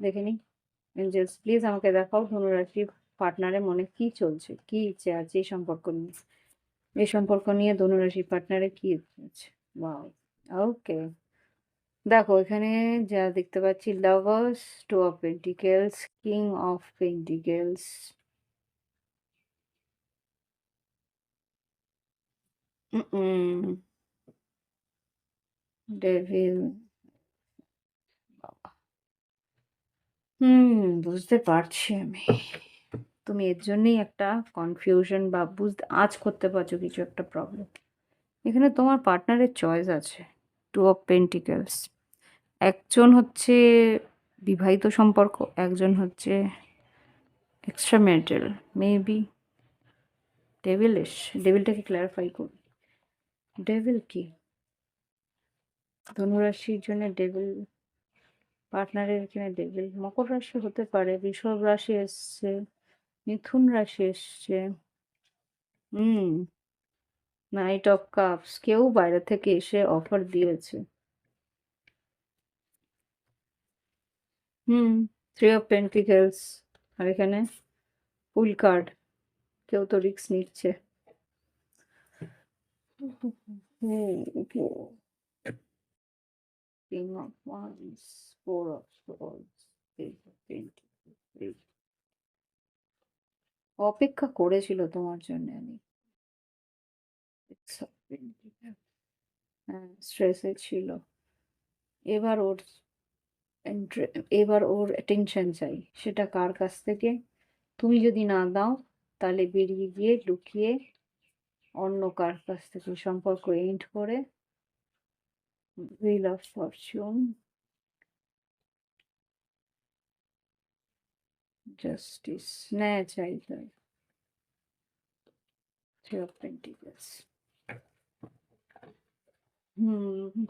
S1: দেখিনি। এঞ্জেলস প্লিজ আমাকে দেখাও ধনুরাশির পার্টনারের মনে কি চলছে, কি ইচ্ছে আছে এই সম্পর্ক নিয়ে, এই সম্পর্ক নিয়ে ধনুরাশির পার্টনারের কি ইচ্ছে আছে। ওয়াও, ওকে, দেখো এখানে যা দেখতে পাচ্ছি, lovers, two of pentacles, king of pentacles, devil. বুঝতে পারছি আমি, তুমি এর জন্যই একটা কনফিউশন বা বুঝতে আজ করতে পারছো কিছু একটা প্রবলেম। এখানে তোমার পার্টনারের চয়েস আছে, টু অফ পেন্টিকেলস। একজন হচ্ছে বিবাহিত সম্পর্ক, একজন হচ্ছে এক্সট্রা ম্যারিটাল, মেবি ডেভিলিশ। ডেভিলটাকে ক্ল্যারিফাই করি, ডেভিল কি ধনুরাশির জন্য, ডেভিল পার্টনারের এখানে ডেভিল। মকর রাশি হতে পারে, বৃষভ রাশি এসছে, মিথুন রাশি এসছে, নাইট অফ কাপস, কেউ বাইরে থেকে এসে অফার দিয়েছে, থ্রি অফ পেন্টিকেলস, আর এখানে ফুল কার্ড, কেউ তো রিস্ক নিচ্ছে। King of wands, four of swords, eight of pentacles. অপেক্ষা করেছিল তোমার জন্য আমি, হ্যাঁ স্ট্রেসে ছিল, এবার ওর এবার ওর অ্যাটেনশন চাই। সেটা কার কাছ থেকে, তুমি যদি না দাও তাহলে বেরিয়ে গিয়ে লুকিয়ে অন্য কার কাছ থেকে সম্পর্ক এন্ড করে, হুইল অফ ফরচুন, জাস্টিস, ন্যায় চাই তাই, থ্রি অফ পেন্টিকেলস।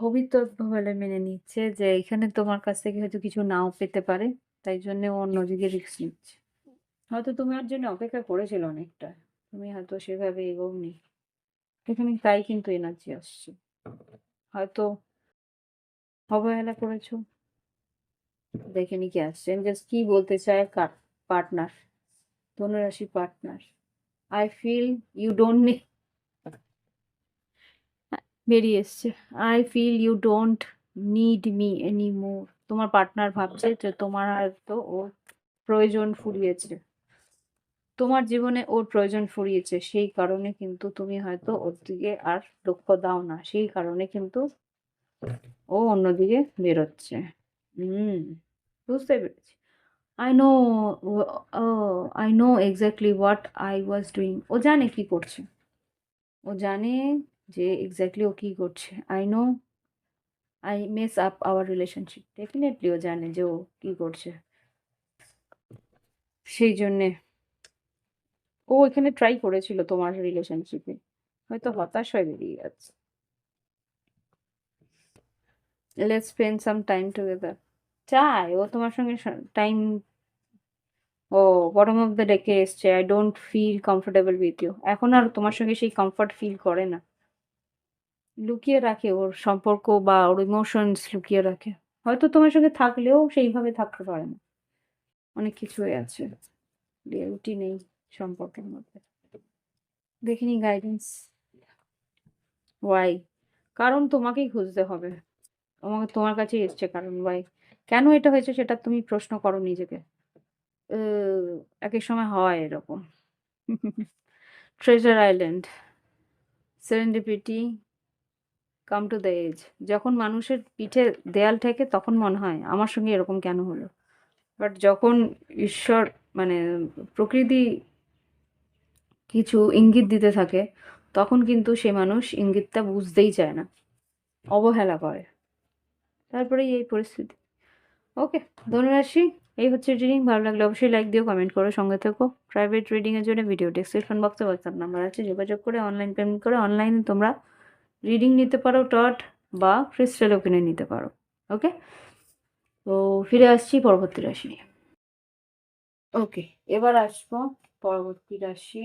S1: ভবিষ্যৎ বলে মেনে নিচ্ছে যে এখানে তোমার কাছ থেকে হয়তো কিছু নাও পেতে পারে, তাই জন্য ও অন্যদিকে রিস্ক নিচ্ছে। হয়তো তোমার জন্য অপেক্ষা করেছিল অনেকটা, তুমি হয়তো সেভাবে এগোওনি, এখানে তাই কিন্তু এনার্জি আসছে, হয়তো অবহেলা করেছো। দেখে নি কি আসছে, জাস্ট কি বলতে চায় পার্টনার, ধনুরাশি partner. I feel you don't need, বেরিয়ে এসছে, I feel you don't need me any more. তোমার পার্টনার ভাবছে যে তোমার হয়তো ওর প্রয়োজন ফুরিয়েছে, তোমার জীবনে ওর প্রয়োজন ফুরিয়েছে, সেই কারণে কিন্তু তুমি হয়তো ওর দিকে আর লক্ষ্য দাও না, সেই কারণে কিন্তু ও অন্যদিকে বেরোচ্ছে। বুঝতে পেরেছি। I know, I know exactly what I was doing. ও জানে কি করছে, ও জানে যে এক্স্যাক্টলি ও কি করছে। I know I mess up our relationship, definitely ও জানে যে ও কি করছে, সেই জন্যে ও এখানে ট্রাই করেছিল তোমার রিলেশনশিপে, হয়তো হতাশ হয়ে বেরিয়ে যাচ্ছে। Let's spend some time together, চায় ও তোমার সঙ্গে টাইম, ও বটম অফ দ্য ডেকে এসছে, I don't feel comfortable with you, এখন আর তোমার সঙ্গে সেই কমফর্ট ফিল করে না, লুকিয়ে রাখে ওর সম্পর্ক বা ওর ইমোশনস লুকিয়ে রাখে, হয়তো তোমার সঙ্গে থাকলেও সেইভাবে থাকতে পারে না, অনেক কিছুই আছে, রিয়েলিটি নেই সম্পর্কের মধ্যে। দেখিনি গাইডেন্স, ওয়াই, কারণ তোমাকেই খুঁজতে হবে, আমাকে তোমার কাছেই এসছে কারণ, ওয়াই, কেন এটা হয়েছে সেটা তুমি প্রশ্ন করো নিজেকে। এক এক সময় হয় এরকম। Treasure island, serendipity, come to the edge, যখন মানুষের পিঠে দেয়াল ঠেকে তখন মনে হয় আমার সঙ্গে এরকম কেন হলো, বাট যখন ঈশ্বর মানে প্রকৃতি কিছু ইঙ্গিত দিতে থাকে তখন কিন্তু সে মানুষ ইঙ্গিতটা বুঝতেই চায় না, অবহেলা করে, তারপরেই এই পরিস্থিতি। ওকে, ধনুরাশি, এই হচ্ছে রিডিং, ভালো লাগলে অবশ্যই লাইক দিও, কমেন্ট করো, সঙ্গে থেকো। প্রাইভেট রিডিংয়ের জন্য ভিডিও ডেসক্রিপশন বক্সে হোয়াটসঅ্যাপ নাম্বার আছে, যোগাযোগ করে অনলাইন পেমেন্ট করে অনলাইনে তোমরা রিডিং নিতে পারো, টট বা ক্রিস্টালও কিনে নিতে পারো। ওকে, তো ফিরে আসছি পরবর্তী রাশি নিয়ে। ওকে, এবার আসবো পরবর্তী রাশি,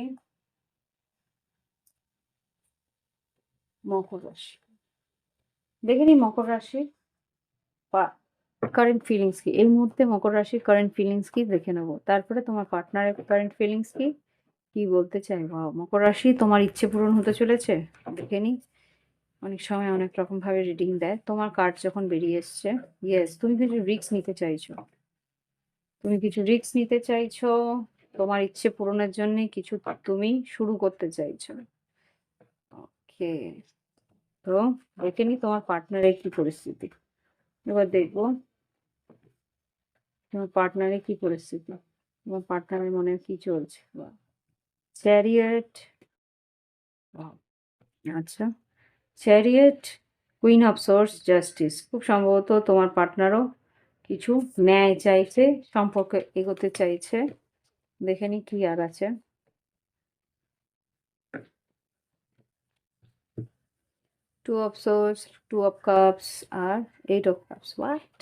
S1: মকর রাশি। দেখে নিই মকর রাশির কারেন্ট ফিলিংস কি, এই মুহূর্তে মকর রাশির কারেন্ট ফিলিংস কি দেখে নেবো, তারপরে তোমার পার্টনারের কারেন্ট ফিলিংস কি, কি বলতে চাই। বাহ, মকর রাশি, তোমার ইচ্ছে পূরণ হতে চলেছে, দেখে নিই। অনেক সময় অনেক রকম ভাবে রিডিং দেয়, তোমার কার্ড যখন বেরিয়ে এসছে, ইয়েস, তুমি কিছু রিস্ক নিতে চাইছো, তুমি কিছু রিস্ক নিতে চাইছো, তোমার ইচ্ছে পূরণের জন্য কিছু তুমি শুরু করতে চাইছো। ওকে, তো দেখে নি তোমার পার্টনারের কি পরিস্থিতি, এবার দেখবো তোমার পার্টনারের কি পরিস্থিতি, তোমার পার্টনারের মনে কি চলছে। চ্যারিয়েট, আচ্ছা, chariot, queen of source, justice, খুব সম্ভবত তোমার পার্টনারও কিছু ন্যায় চাইছে, সম্পর্কে এগোতে চাইছে, দেখে নি কি আর আছে। Two of swords, two of cups আর eight of cups, what,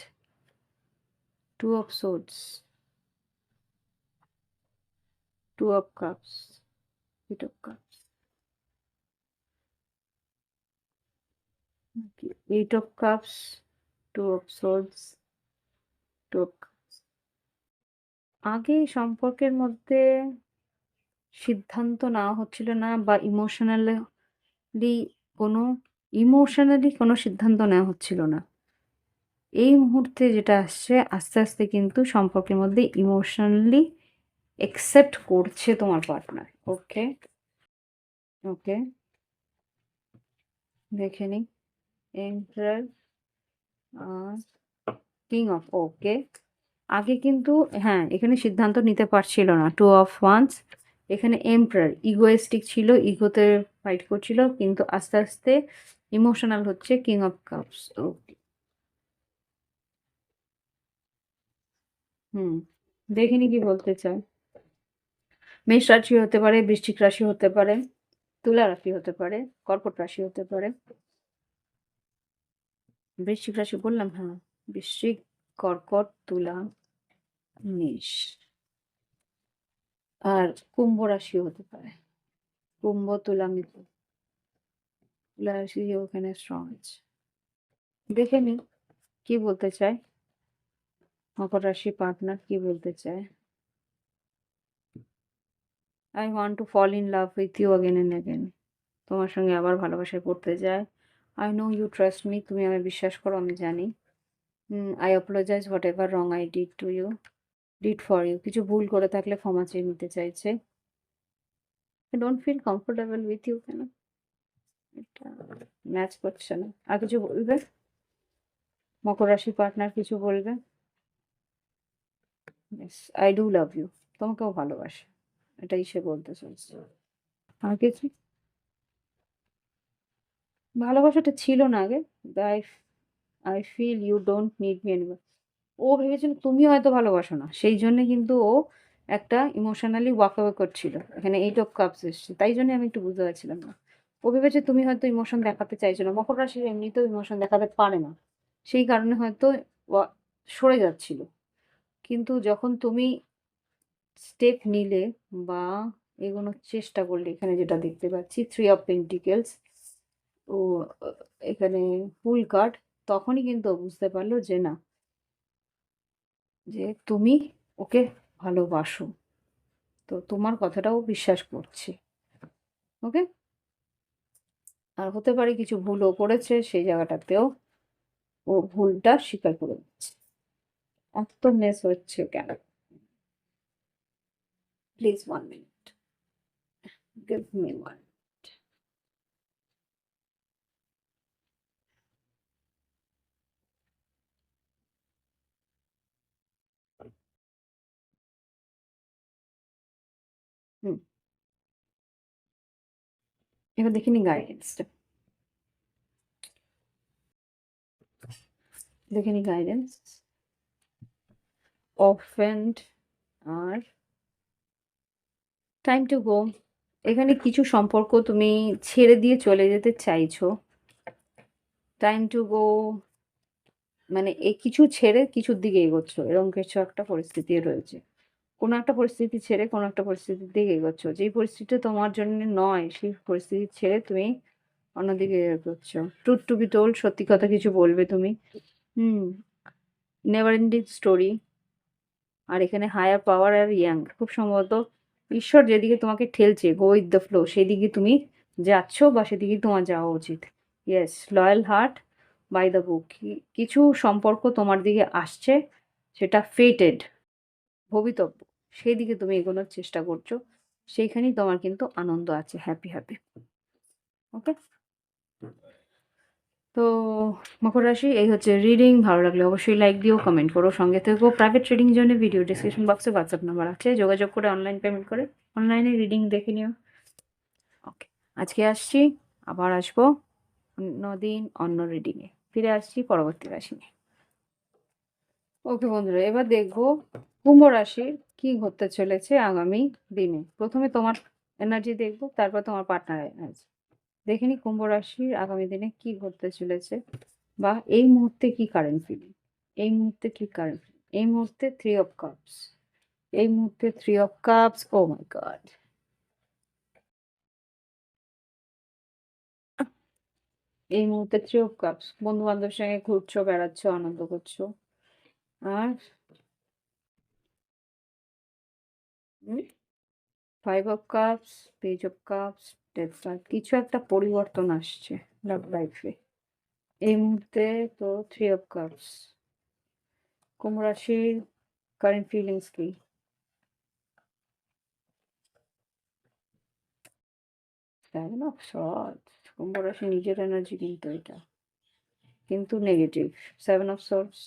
S1: two of swords, two of cups, eight of cups, eight of cups, two of swords, two of cups. আগে এই সম্পর্কের মধ্যে সিদ্ধান্ত নেওয়া হচ্ছিল না, বা কোনো ইমোশনালি কোনো সিদ্ধান্ত নেওয়া হচ্ছিল না, এই মুহূর্তে যেটা আসছে আস্তে আস্তে কিন্তু সম্পর্কের মধ্যে ইমোশনালি একসেপ্ট করছে তোমার পার্টনার। ওকে, ওকে, দেখে নিই, এম্পারার আর কিং অফ, ওকে, আগে কিন্তু হ্যাঁ এখানে সিদ্ধান্ত নিতে পারছিল না, টু অফ ওয়ান্স, এখানে এম্পারার ইগোয়েস্টিক ছিল, ইগোতে ফাইট করছিল, কিন্তু আস্তে আস্তে ইমোশনাল হচ্ছে, কিং অফ কাপস। ওকে, হুম, দেখিনি কি বলতে চায়। মেষ রাশি হতে পারে, বৃশ্চিক রাশি হতে পারে, তুলা রাশি হতে পারে, কর্কট রাশি হতে পারে। বৃশ্চিক রাশি বললাম, হ্যাঁ, বৃশ্চিক, কর্কট, তুলা, মেষ, আর কুম্ভ রাশিও হতে পারে, কুম্ভ, তুলা, মিথুন, তুলা রাশি ওখানে স্ট্রং আছে, দেখে নি কি বলতে চায় মকর রাশি পার্টনার, কি বলতে চায়। I want to fall in love with you again and again, তোমার সঙ্গে আবার ভালোবাসায় পড়তে যায়। I know you trust me, তুমি আমায় বিশ্বাস করো, আমি জানি। I apologize whatever wrong I did for you, কিছু ভুল করে থাকলে ক্ষমা চেয়ে নিতে চাইছে। I don't feel comfortable with you, কেন এটা ম্যাচ করছে না। আর কিছু বলবে মকর রাশি পার্টনার, কিছু বলবে। Yes, I do love you, তোমাকেও ভালোবাসে, এটাই সে বলতে চাইছে। আর কিছু, ভালোবাসাটা ছিল না আগে, I I feel you don't need me anymore, ও ভেবেছিল তুমি হয়তো ভালোবাসো না, সেই জন্য কিন্তু ও একটা ইমোশনালি ওয়াক অ্যাওয়ে করছিল, এখানে এইট অফ কাপস এসছে, তাই জন্য আমি একটু বুঝতে পারছিলাম না, ও ভেবেছে তুমি হয়তো ইমোশন দেখাতে চাইছো না, মকর রাশি এমনিতেও ইমোশন দেখাতে পারে না, সেই কারণে হয়তো সরে যাচ্ছিল। কিন্তু যখন তুমি স্টেপ নিলে বা এগোনোর চেষ্টা করলে, এখানে যেটা দেখতে পাচ্ছি 3 অফ পেন্টিকেলস ও এখানে ফুল কার্ড, তখনই কিন্তু ও বুঝতে পারলো যে না, যে তুমি ওকে ভালোবাসো। তো তোমার কথাটাও বিশ্বাস করছে। ওকে? আর হতে পারে কিছু ভুলও করেছে, সেই জায়গাটাতেও ও ভুলটা স্বীকার করে নিচ্ছে। এত মেস হচ্ছে কেন? Please 1 minute, give me 1। Hmm, এবার দেখিনি গাইডেন্সটা, দেখিনি গাইডেন্স। অফেন্ড আর টাইম টু গো। এখানে কিছু সম্পর্ক তুমি ছেড়ে দিয়ে চলে যেতে চাইছো। টাইম টু গো মানে এই কিছু ছেড়ে কিছুর দিকে এগোচ্ছ, এরকম কিছু একটা পরিস্থিতি রয়েছে। কোনো একটা পরিস্থিতি ছেড়ে কোনো একটা পরিস্থিতির দিকে এগোচ্ছ, যেই পরিস্থিতিটা তোমার জন্য নয় সেই পরিস্থিতি ছেড়ে তুমি অন্যদিকে এগোচ্ছ। ট্রুথ টু বি টোল্ড, সত্যি কথা কিছু বলবে তুমি। হুম, নেভার এন্ডিং স্টোরি। আর এখানে হায়ার পাওয়ার আর ইয়াং, খুব সম্ভবত ঈশ্বর যেদিকে তোমাকে ঠেলছে, গো উইথ দ্য ফ্লো, সেদিকে তুমি যাচ্ছ বা সেদিকে তোমার যাওয়া উচিত। Yes, loyal heart by the book. কিছু সম্পর্ক তোমার দিকে আসছে, সেটা ফেটেড, ভবিতব্য, সেই দিকে তুমি এগোনোর চেষ্টা করছো। সেইখানেই তোমার কিন্তু আনন্দ আছে, হ্যাপি হ্যাপি। ওকে? তো মকর রাশি, এই হচ্ছে রিডিং। ভালো লাগলে অবশ্যই লাইক দিও, কমেন্ট করো, সঙ্গে থেকেও। প্রাইভেট রিডিং জন্য ভিডিও ডিসক্রিপশন বক্সে হোয়াটসঅ্যাপ নাম্বার আছে, যোগাযোগ করে অনলাইন পেমেন্ট করে অনলাইনে রিডিং দেখে নিও। ওকে, আজকে আসছি, আবার আসবো অন্যদিন অন্য রিডিংয়ে। ফিরে আসছি পরবর্তী রাশি নিয়ে। ওকে বন্ধুরা, এবার দেখবো কুম্ভ রাশির কি ঘটতে চলেছে আগামী দিনে। প্রথমে তোমার এনার্জি দেখবো, তারপর তোমার পার্টনারের এনার্জি। দেখিনি কুম্ভ রাশির আগামী দিনে কি ঘটতে চলেছে, বা এই মুহূর্তে কি কারেন্ট ফিলিং, এই মুহূর্তে কি কারেন্ট, এই মুহূর্তে 3 অফ কাপস, এই মুহূর্তে 3 of cups. Oh my God, এই মুহূর্তে 3 অফ কাপস। বন্ধু বান্ধবের সঙ্গে ঘুরছো, বেড়াচ্ছো, আনন্দ করছো। আর 5 of cups, page of cups, death card. কিছু একটা পরিবর্তন আসছে লাভ লাইফে এই মুহূর্তে। তো 3 অফ কাপস, কুম্ভ রাশির কারেন্ট ফিলিংস কি? 7 অফ সর্ডস, কুম্ভ রাশি নিজের এনার্জি কিন্তু এটা, কিন্তু negative. 7 of swords,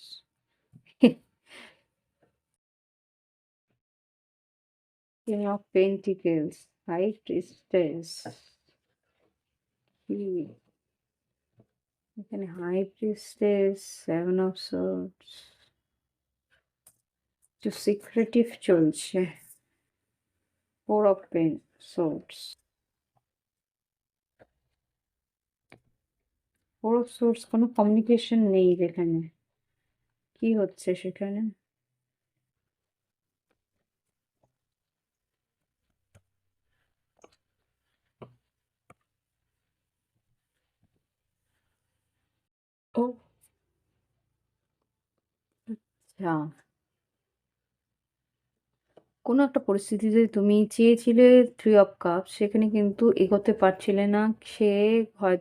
S1: king of pentacles, high priestess. এখানে হাই প্রিস্টেস, 7 অফ সর্ডস, একটু সিক্রেটিভ চলছে। 4 of pen swords, 4 of swords, কোনো কমিউনিকেশন নেই যেখানে। কি হচ্ছে সেখানে? ও আচ্ছা, কোনো একটা পরিস্থিতিতে তুমি চেয়েছিলে 3 অফ কাপস, সেখানে কিন্তু এগোতে পারছিলে না। সে হয়,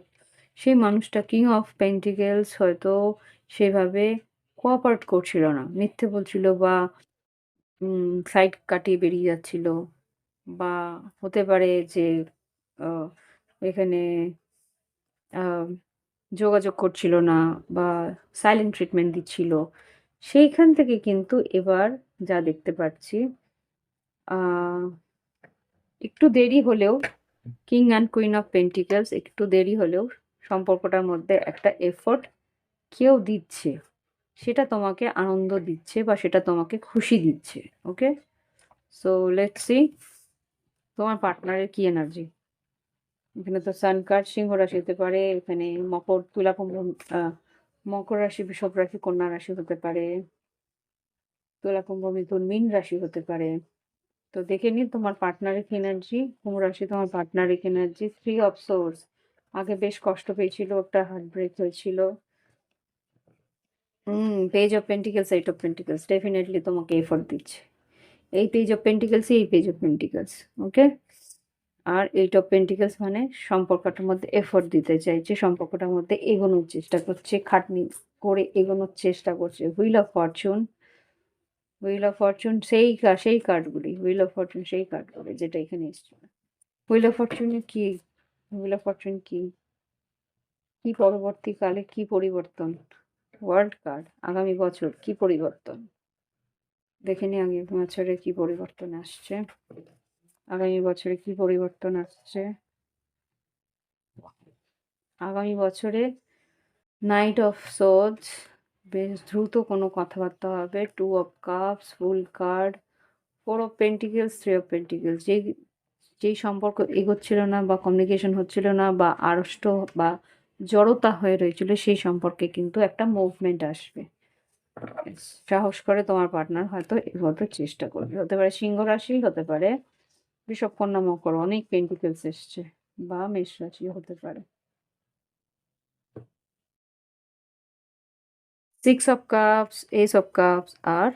S1: সেই মানুষটা কিং অফ পেন্টিকেলস হয়তো সেভাবে কোঅপারেট করছিল না, মিথ্যে বলছিল বা সাইড কাটিয়ে বেরিয়ে যাচ্ছিল, বা হতে পারে যে আহ, এখানে আহ, যোগাযোগ করছিল না, বা সাইলেন্ট ট্রিটমেন্ট দিচ্ছিল। সেইখান থেকে কিন্তু এবার যা দেখতে পাচ্ছি, আহ একটু দেরি হলেও, king and queen of pentacles, একটু দেরি হলেও সম্পর্কটার মধ্যে একটা এফোর্ট কেউ দিচ্ছে, সেটা তোমাকে আনন্দ দিচ্ছে বা সেটা তোমাকে খুশি দিচ্ছে। ওকে, সো লেটস সি তোমার পার্টনারের কি এনার্জি। এখানে তো সান কার্ড, সিংহ রাশি হতে পারে, এখানে মকর, তুলা, কুম্ভ, মকর রাশি, বৃষভ রাশি, কন্যা রাশি হতে পারে। তুলা, কুম্ভ, মিথুন, মীন রাশি হতে পারে। তো দেখে নিন তোমার পার্টনারিক এনার্জি। কুম্ভ রাশি তোমার পার্টনারিক এনার্জি। 3 of source. আগে বেশ কষ্ট পেয়েছিল, একটা হার্ট ব্রেক হয়েছিল। Page of pentacles, 8 of pentacles definitely তোমাকে এফোর্ট দিচ্ছে। এই পেজ অফ পেন্টিকলস, এই পেজ অফ পেন্টিকলস, ওকে। আর 8 অফ পেন্টিকলস মানে সম্পর্কটার মধ্যে এফোর্ট দিতে চাইছে, সম্পর্কটার মধ্যে এগোনোর চেষ্টা করছে, খাটনি করে এগোনোর চেষ্টা করছে। Wheel of Fortune, wheel of Fortune সেই কার্ডগুলি, হুইল অফ ফরচুন সেই কার্ডগুলি যেটা এখানে এসছে। হুইল অফ ফরচুনে কি, হুইল অফ ফরচুন কি, কি পরবর্তীকালে কি পরিবর্তন, ওয়ার্ল্ড কার্ড, আগামী বছর কি পরিবর্তন। দেখে নি আগামী বছরে কি পরিবর্তন আসছে, আগামী বছরে কি পরিবর্তন আসছে। আগামী বছরে নাইট অফ সোর্ডস, বেশ দ্রুত কোনো কথাবার্তা হবে। 2 of cups, fool card, 4 of pentacles, 3 of pentacles. যেই সম্পর্ক এগোচ্ছিল না বা কমিউনিকেশন হচ্ছিল না বা আড়ষ্ট বা জড়তা হয়ে রয়েছিল, সেই সম্পর্কে কিন্তু একটা মুভমেন্ট আসবে। সাহস করে তোমার পার্টনার হয়তো এগোতে চেষ্টা করবে। হতে পারে সিংহ রাশি, হতে পারে বৃষভ, কন্যা, মকর, অনেক পেন্টিকলস এসছে, বা মেষ রাশি হতে পারে। 6 of cups, ace of cups আর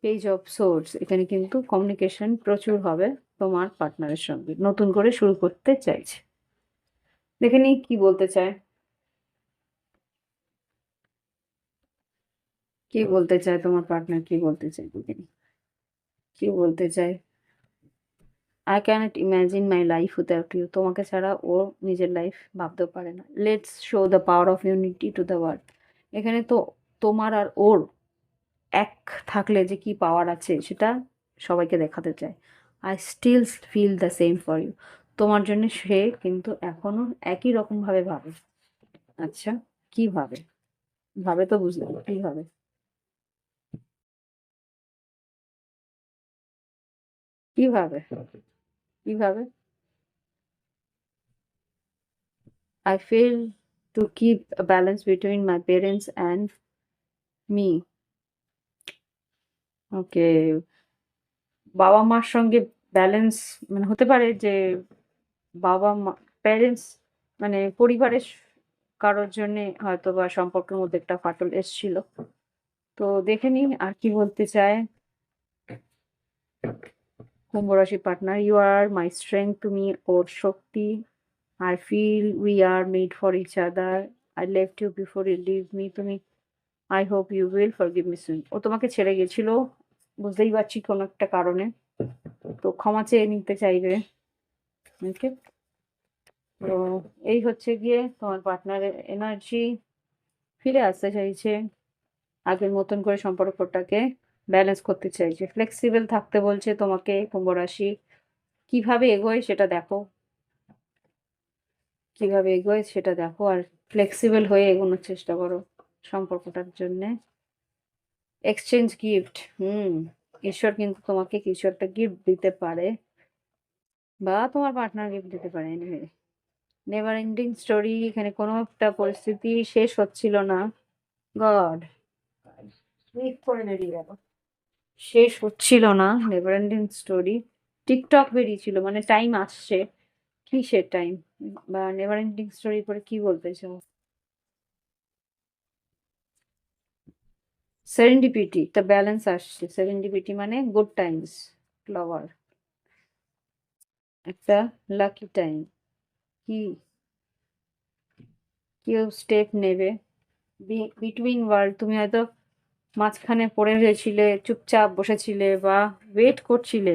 S1: পেজ অফ সোর্স। এখানে কিন্তু কমিউনিকেশন প্রচুর হবে তোমার পার্টনারের সঙ্গে, নতুন করে শুরু করতে চাইছে। দেখে নিই কি বলতে চায়, কি বলতে চায় তোমার পার্টনার, কি বলতে চায়, দেখে নিই কি বলতে চায়। I cannot imagine my life without you. তোমাকে ছাড়া ও নিজের লাইফ ভাবতেও পারে না। Let's show the power of unity to the world. এখানে তো তোমার আর ওর এক থাকলে যে কি পাওয়ার আছে সেটা সবাইকে দেখাতে চায়। I still feel the same for you. তোমার জন্য সে কিন্তু এখনো একই রকম ভাবে ভাবে। আচ্ছা, কি ভাবে? ভাবে তো বুঝলাম, কি ভাবে? কি ভাবে? কি ভাবে? I feel to keep a balance between my parents and me. ওকে, বাবা-মার সঙ্গে ব্যালেন্স মানে হতে পারে যে বাবা-মা প্যারেন্টস মানে পরিবারের কারোর জন্যে হয়তোবা সম্পর্কের মধ্যে একটা ফাটল এসছিল। তো দেখে নিই আর কি বলতে চায়। কুম্ভ রাশির partner, "you are my strength", তুমি ওর শক্তি। "I feel we are made for each other. I left you before you leave me", তুমি "I hope you will forgive me soon". ও তোমাকে ছেড়ে গেছিল, বুঝতেই পারছি কোনো একটা কারণে। তো ক্ষমা চেয়ে নিতে চাইবে। ওকে? তো এই হচ্ছে গিয়ে তোমার পার্টনারের এনার্জি। ফিরে আসতে চাইছে। আগের মতন করে সম্পর্কটাকে ব্যালেন্স করতে চাইছে। ফ্লেক্সিবল থাকতে বলছে তোমাকে কুম্ভ রাশি। কিভাবে এগোয় সেটা দেখো। কিভাবে এগোয় সেটা দেখো আর ফ্লেক্সিবল হয়ে এগোনোর চেষ্টা করো সম্পর্কটার জন্যে। Exchange gift. ঈশ্বর কিন্তু তোমাকে কিছু একটা গিফট দিতে পারে বা তোমার পার্টনার গিফট দিতে পারে। Anyway, never ending story. এখানে কোনো একটা পরিস্থিতি শেষ হচ্ছিল না। গড, ক্লিক করে বেরিয়ে গেল। শেষ হচ্ছিল না, নেভার এন্ডিং স্টোরি। টিকটক বেরিয়েছিল মানে টাইম আসছে। কিসের টাইম? বা নেভার এন্ডিং স্টোরি পরে কি বলতে চাও? সেরেন্ডিপিটি, একটা ব্যালেন্স আসছে। সেরেন্ডিপিটি মানে গুড টাইমস, ফ্লাওয়ার, একটা লাকি টাইম। কি কেউ স্টেপ নেবে। বিটুইন ওয়ার্ল্ড, তুমি হয়তো মাঝখানে পড়ে রয়েছিলে, চুপচাপ বসেছিলে বা ওয়েট করছিলে।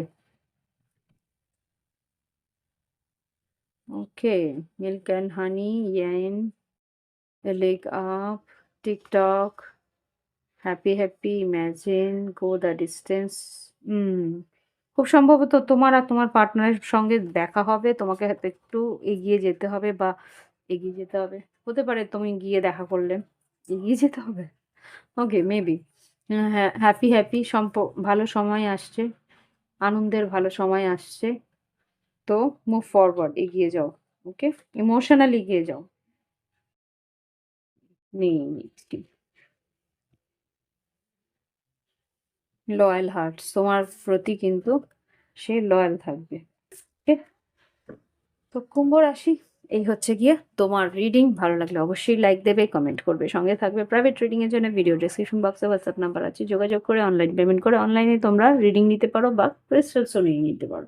S1: ওকে, মিল্ক অ্যান্ড হানি, ইয়ান, leg up, TikTok, happy happy, imagine, go the distance. খুব সম্ভবত তোমার আর তোমার পার্টনারের সঙ্গে দেখা হবে। তোমাকে হয়তো একটু এগিয়ে যেতে হবে বা এগিয়ে যেতে হবে। হতে পারে তুমি গিয়ে দেখা করলে। এগিয়ে যেতে হবে? ওকে, মেবি। হ্যাঁ, হ্যাপি হ্যাপি ভালো সময় আসছে। আনন্দের ভালো সময় আসছে। তো মুভ ফরওয়ার্ড, এগিয়ে যাও। ওকে? ইমোশনালি এগিয়ে যাও। নিয়ে নিচ্ছি। লয়াল হার্টস, তোমার প্রতি কিন্তু সে লয়াল থাকবে। ওকে, তো কুম্ভ রাশি এই হচ্ছে গিয়ে তোমার রিডিং। ভালো লাগলে অবশ্যই লাইক দেবে, কমেন্ট করবে, সঙ্গে থাকবে। প্রাইভেট রিডিং এর জন্য ভিডিও ডেসক্রিপশন বক্সে হোয়াটসঅ্যাপ নাম্বার আছে, যোগাযোগ করে অনলাইন পেমেন্ট করে অনলাইনে তোমরা রিডিং নিতে পারো বা ক্রিস্টালসও নিয়ে নিতে পারো।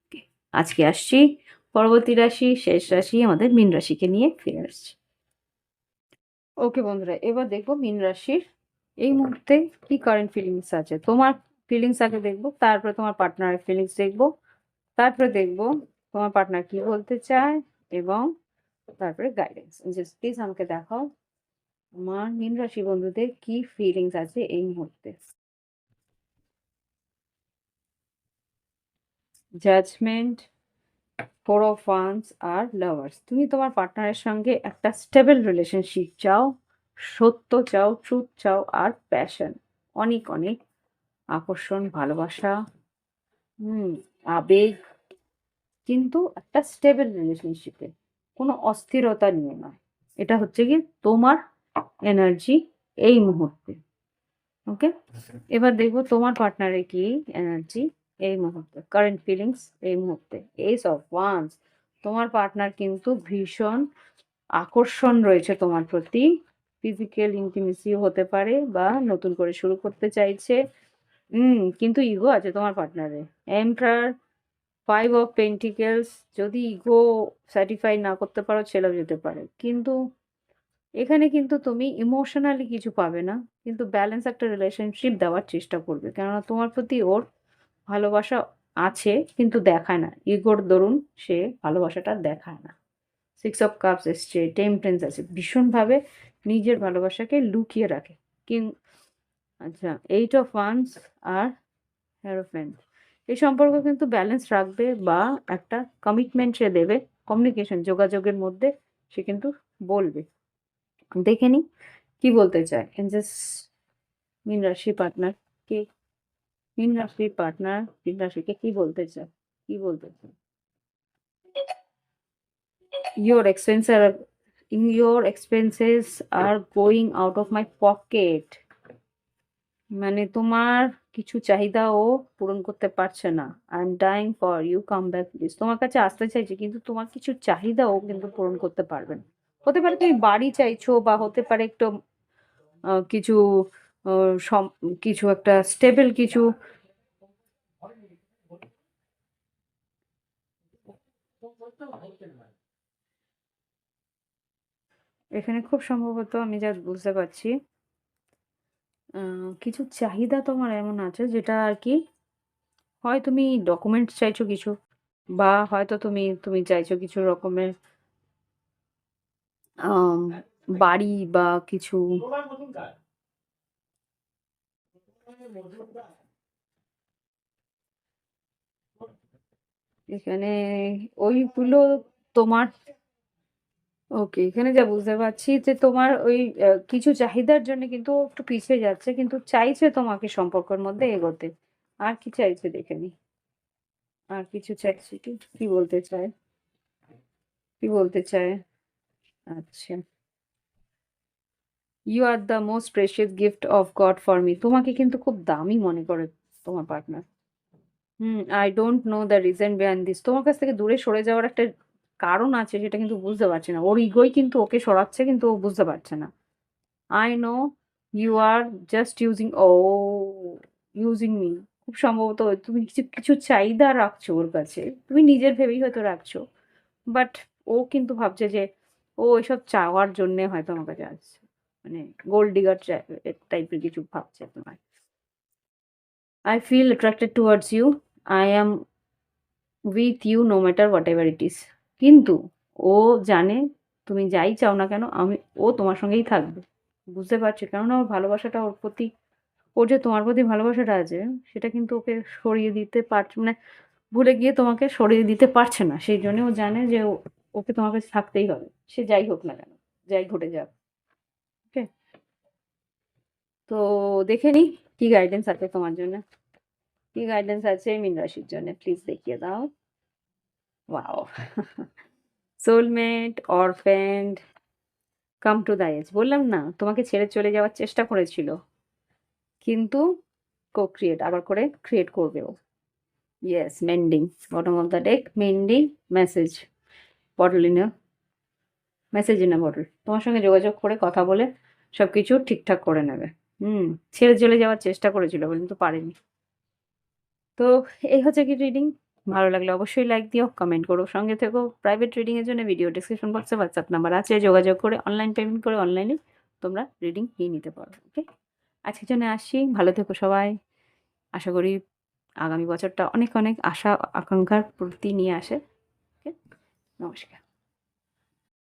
S1: Okay, আজকে আসছি পরবর্তী রাশি, শেষ রাশি আমাদের মীন রাশিকে নিয়ে ফিরে আসছি। ওকে বন্ধুরা, এবার দেখবো মীন রাশির এই মুহূর্তে কি কারেন্ট ফিলিংস আছে। তোমার ফিলিংস আগে দেখবো, তারপরে তোমার পার্টনারের ফিলিংস দেখবো, তারপরে দেখবো তোমার পার্টনার কি বলতে চায়, এবং তারপরে গাইডেন্স। জাস্ট প্লিজ আমাকে দেখাও আমার মীন রাশি বন্ধুদের কি ফিলিংস আছে এই মুহূর্তে। জাজমেন্ট, ফোর অফ ওয়ান্স আর লাভার্স। তুমি তোমার পার্টনারের সঙ্গে একটা স্টেবল রিলেশনশিপ চাও, সত্য চাও, ট্রুথ চাও, আর প্যাশন, অনেক অনেক আকর্ষণ, ভালোবাসা, আবেগ, কিন্তু একটা স্টেবল রিলেশনশিপে, কোনো অস্থিরতা নিয়ে নয়। এটা হচ্ছে কি তোমার এনার্জি এই মুহূর্তে। ওকে, এবার দেখবো তোমার পার্টনারে কি এনার্জি এই মুহূর্তে, কারেন্ট ফিলিংস এই মুহূর্তে। এস অফ ওয়ান্স, তোমার পার্টনার কিন্তু ভীষণ আকর্ষণ রয়েছে তোমার প্রতি, ফিজিক্যাল ইন্টিমেসি হতে পারে বা নতুন করে শুরু করতে চাইছে। কিন্তু ইগো আছে তোমার পার্টনারে। এম্পারার, ফাইভ অফ পেন্টিকেলস, যদি ইগো স্যাটিসফাই না করতে পারো ছেড়েও যেতে পারে, কিন্তু এখানে কিন্তু তুমি ইমোশনালি কিছু পাবে না, কিন্তু ব্যালেন্স একটা রিলেশনশিপ দেওয়ার চেষ্টা করবে, কেননা তোমার প্রতি ওর ভালোবাসা আছে কিন্তু দেখায় না, ইগোর দরুন সে ভালোবাসাটা দেখায় না। সিক্স অফ কাপস এসছে, টেম্পারেন্স আছে, ভীষণভাবে নিজের ভালোবাসাকে লুকিয়ে রাখে। কিং, আচ্ছা, এইট অফ ওয়ান্স আর হ্যারোফেন্ট। এই সম্পর্ক কিন্তু ব্যালেন্স রাখবে বা একটা কমিটমেন্ট সে দেবে, কমিউনিকেশন, যোগাযোগের মধ্যে সে কিন্তু বলবে। দেখে নি কি বলতে চায় জাস্ট। মীন রাশি পার্টনার কে, মীন রাশির পার্টনার মীন রাশিকে কি বলতে চায়, কি বলতে চায়। Your expenses are going out of my pocket. মানে তোমার কিছু চাহিদা ও পূরণ করতে পারছে না। I am dying for you, come back please. তোমার কাছে আসতে চাইছে কিন্তু তোমার কিছু চাহিদা ও কিন্তু পূরণ করতে পারবে না। হতে পারে তুমি বাড়ি চাইছো, বা হতে পারে একটু কিছু কিছু একটা স্টেবল কিছু। এখানে খুব সম্ভবত আমি যা বুঝতে পারছি, কিছু চাহিদা তোমার এমন আছে যেটা আর কি, হয় তুমি ডকুমেন্টস চাইছো কিছু, বা হয়তো তুমি তুমি চাইছো কিছু রকমের আম, বাড়ি বা কিছু। এখানে ওইগুলো তোমার, ওকে, এখানে যা বুঝতে পারছি যে তোমার ওই কিছু চাহিদার জন্য কিন্তু ও একটু পিছিয়ে যাচ্ছে, কিন্তু চাইছে তোমাকে সম্পর্কের মধ্যে এগোতে। আর কি চাইছে দেখে নি, আর কিছু চাইছে কি, কি বলতে চায়, কি বলতে চায়। আচ্ছা, you are the most precious gift of God for me. তোমাকে কিন্তু খুব দামি মনে করে তোমার partner. I don't know the reason behind this. তোমার কাছ থেকে দূরে সরে যাওয়ার একটা কারণ আছে, সেটা কিন্তু বুঝতে পারছে না। ওর ইগোই কিন্তু ওকে সরাচ্ছে, কিন্তু ও বুঝতে পারছে না। I know you are just using me. খুব সম্ভবত তুমি কিছু কিছু চাহিদা রাখছো ওর কাছে, তুমি নিজের ভেবেই হয়তো রাখছো, বাট ও কিন্তু ভাবছে যে ও এসব চাওয়ার জন্যে হয়তো আমার কাছে আসছে, মানে গোল্ড ডিগার টাইপের কিছু ভাবছে তোমার। I feel attracted towards you, I am with you no matter whatever it is. কিন্তু ও জানে তুমি যাই চাও না কেন, ও তোমার সঙ্গেই থাকবে। বুঝতে পারছি, কেননা ওর ভালোবাসাটা ওর প্রতি, ওর যে তোমার প্রতি ভালোবাসাটা আছে সেটা কিন্তু ওকে সরিয়ে দিতে পারছে, মানে ভুলে গিয়ে তোমাকে সরিয়ে দিতে পারছে না। সেই জন্য ও জানে যে ওকে তোমার কাছে থাকতেই হবে, সে যাই হোক না কেন, যাই ঘটে যাক। ওকে, তো দেখে নি কি গাইডেন্স আছে তোমার জন্য, কি গাইডেন্স আছে মীন রাশির জন্য, প্লিজ দেখিয়ে দাও। Wow, soulmate, orphaned, come to the edge. বললাম না তোমাকে ছেড়ে চলে যাওয়ার চেষ্টা করেছিল, কিন্তু ক্রিয়েট আবার করে ক্রিয়েট করবে ও। Yes, mending, bottom of the deck, mending, message, bottle in a message in a bottle. তোমার সঙ্গে যোগাযোগ করে কথা বলে সব কিছু ঠিকঠাক করে নেবে। ছেড়ে চলে যাওয়ার চেষ্টা করেছিল কিন্তু পারেনি। তো এই হচ্ছে কি রিডিং। ভালো লাগলে অবশ্যই লাইক দিও, কমেন্ট করো, সঙ্গে থেকো। প্রাইভেট রিডিংয়ের জন্য ভিডিও ডিসক্রিপশন বক্সে হোয়াটসঅ্যাপ নাম্বার আছে, যোগাযোগ করে অনলাইন পেমেন্ট করে অনলাইনে তোমরা রিডিং নিয়ে নিতে পারো। ওকে, আজকের জন্য আসছি। ভালো থেকো সবাই। আশা করি আগামী বছরটা অনেক অনেক আশা আকাঙ্ক্ষার প্রতি নিয়ে আসে। ওকে, নমস্কার।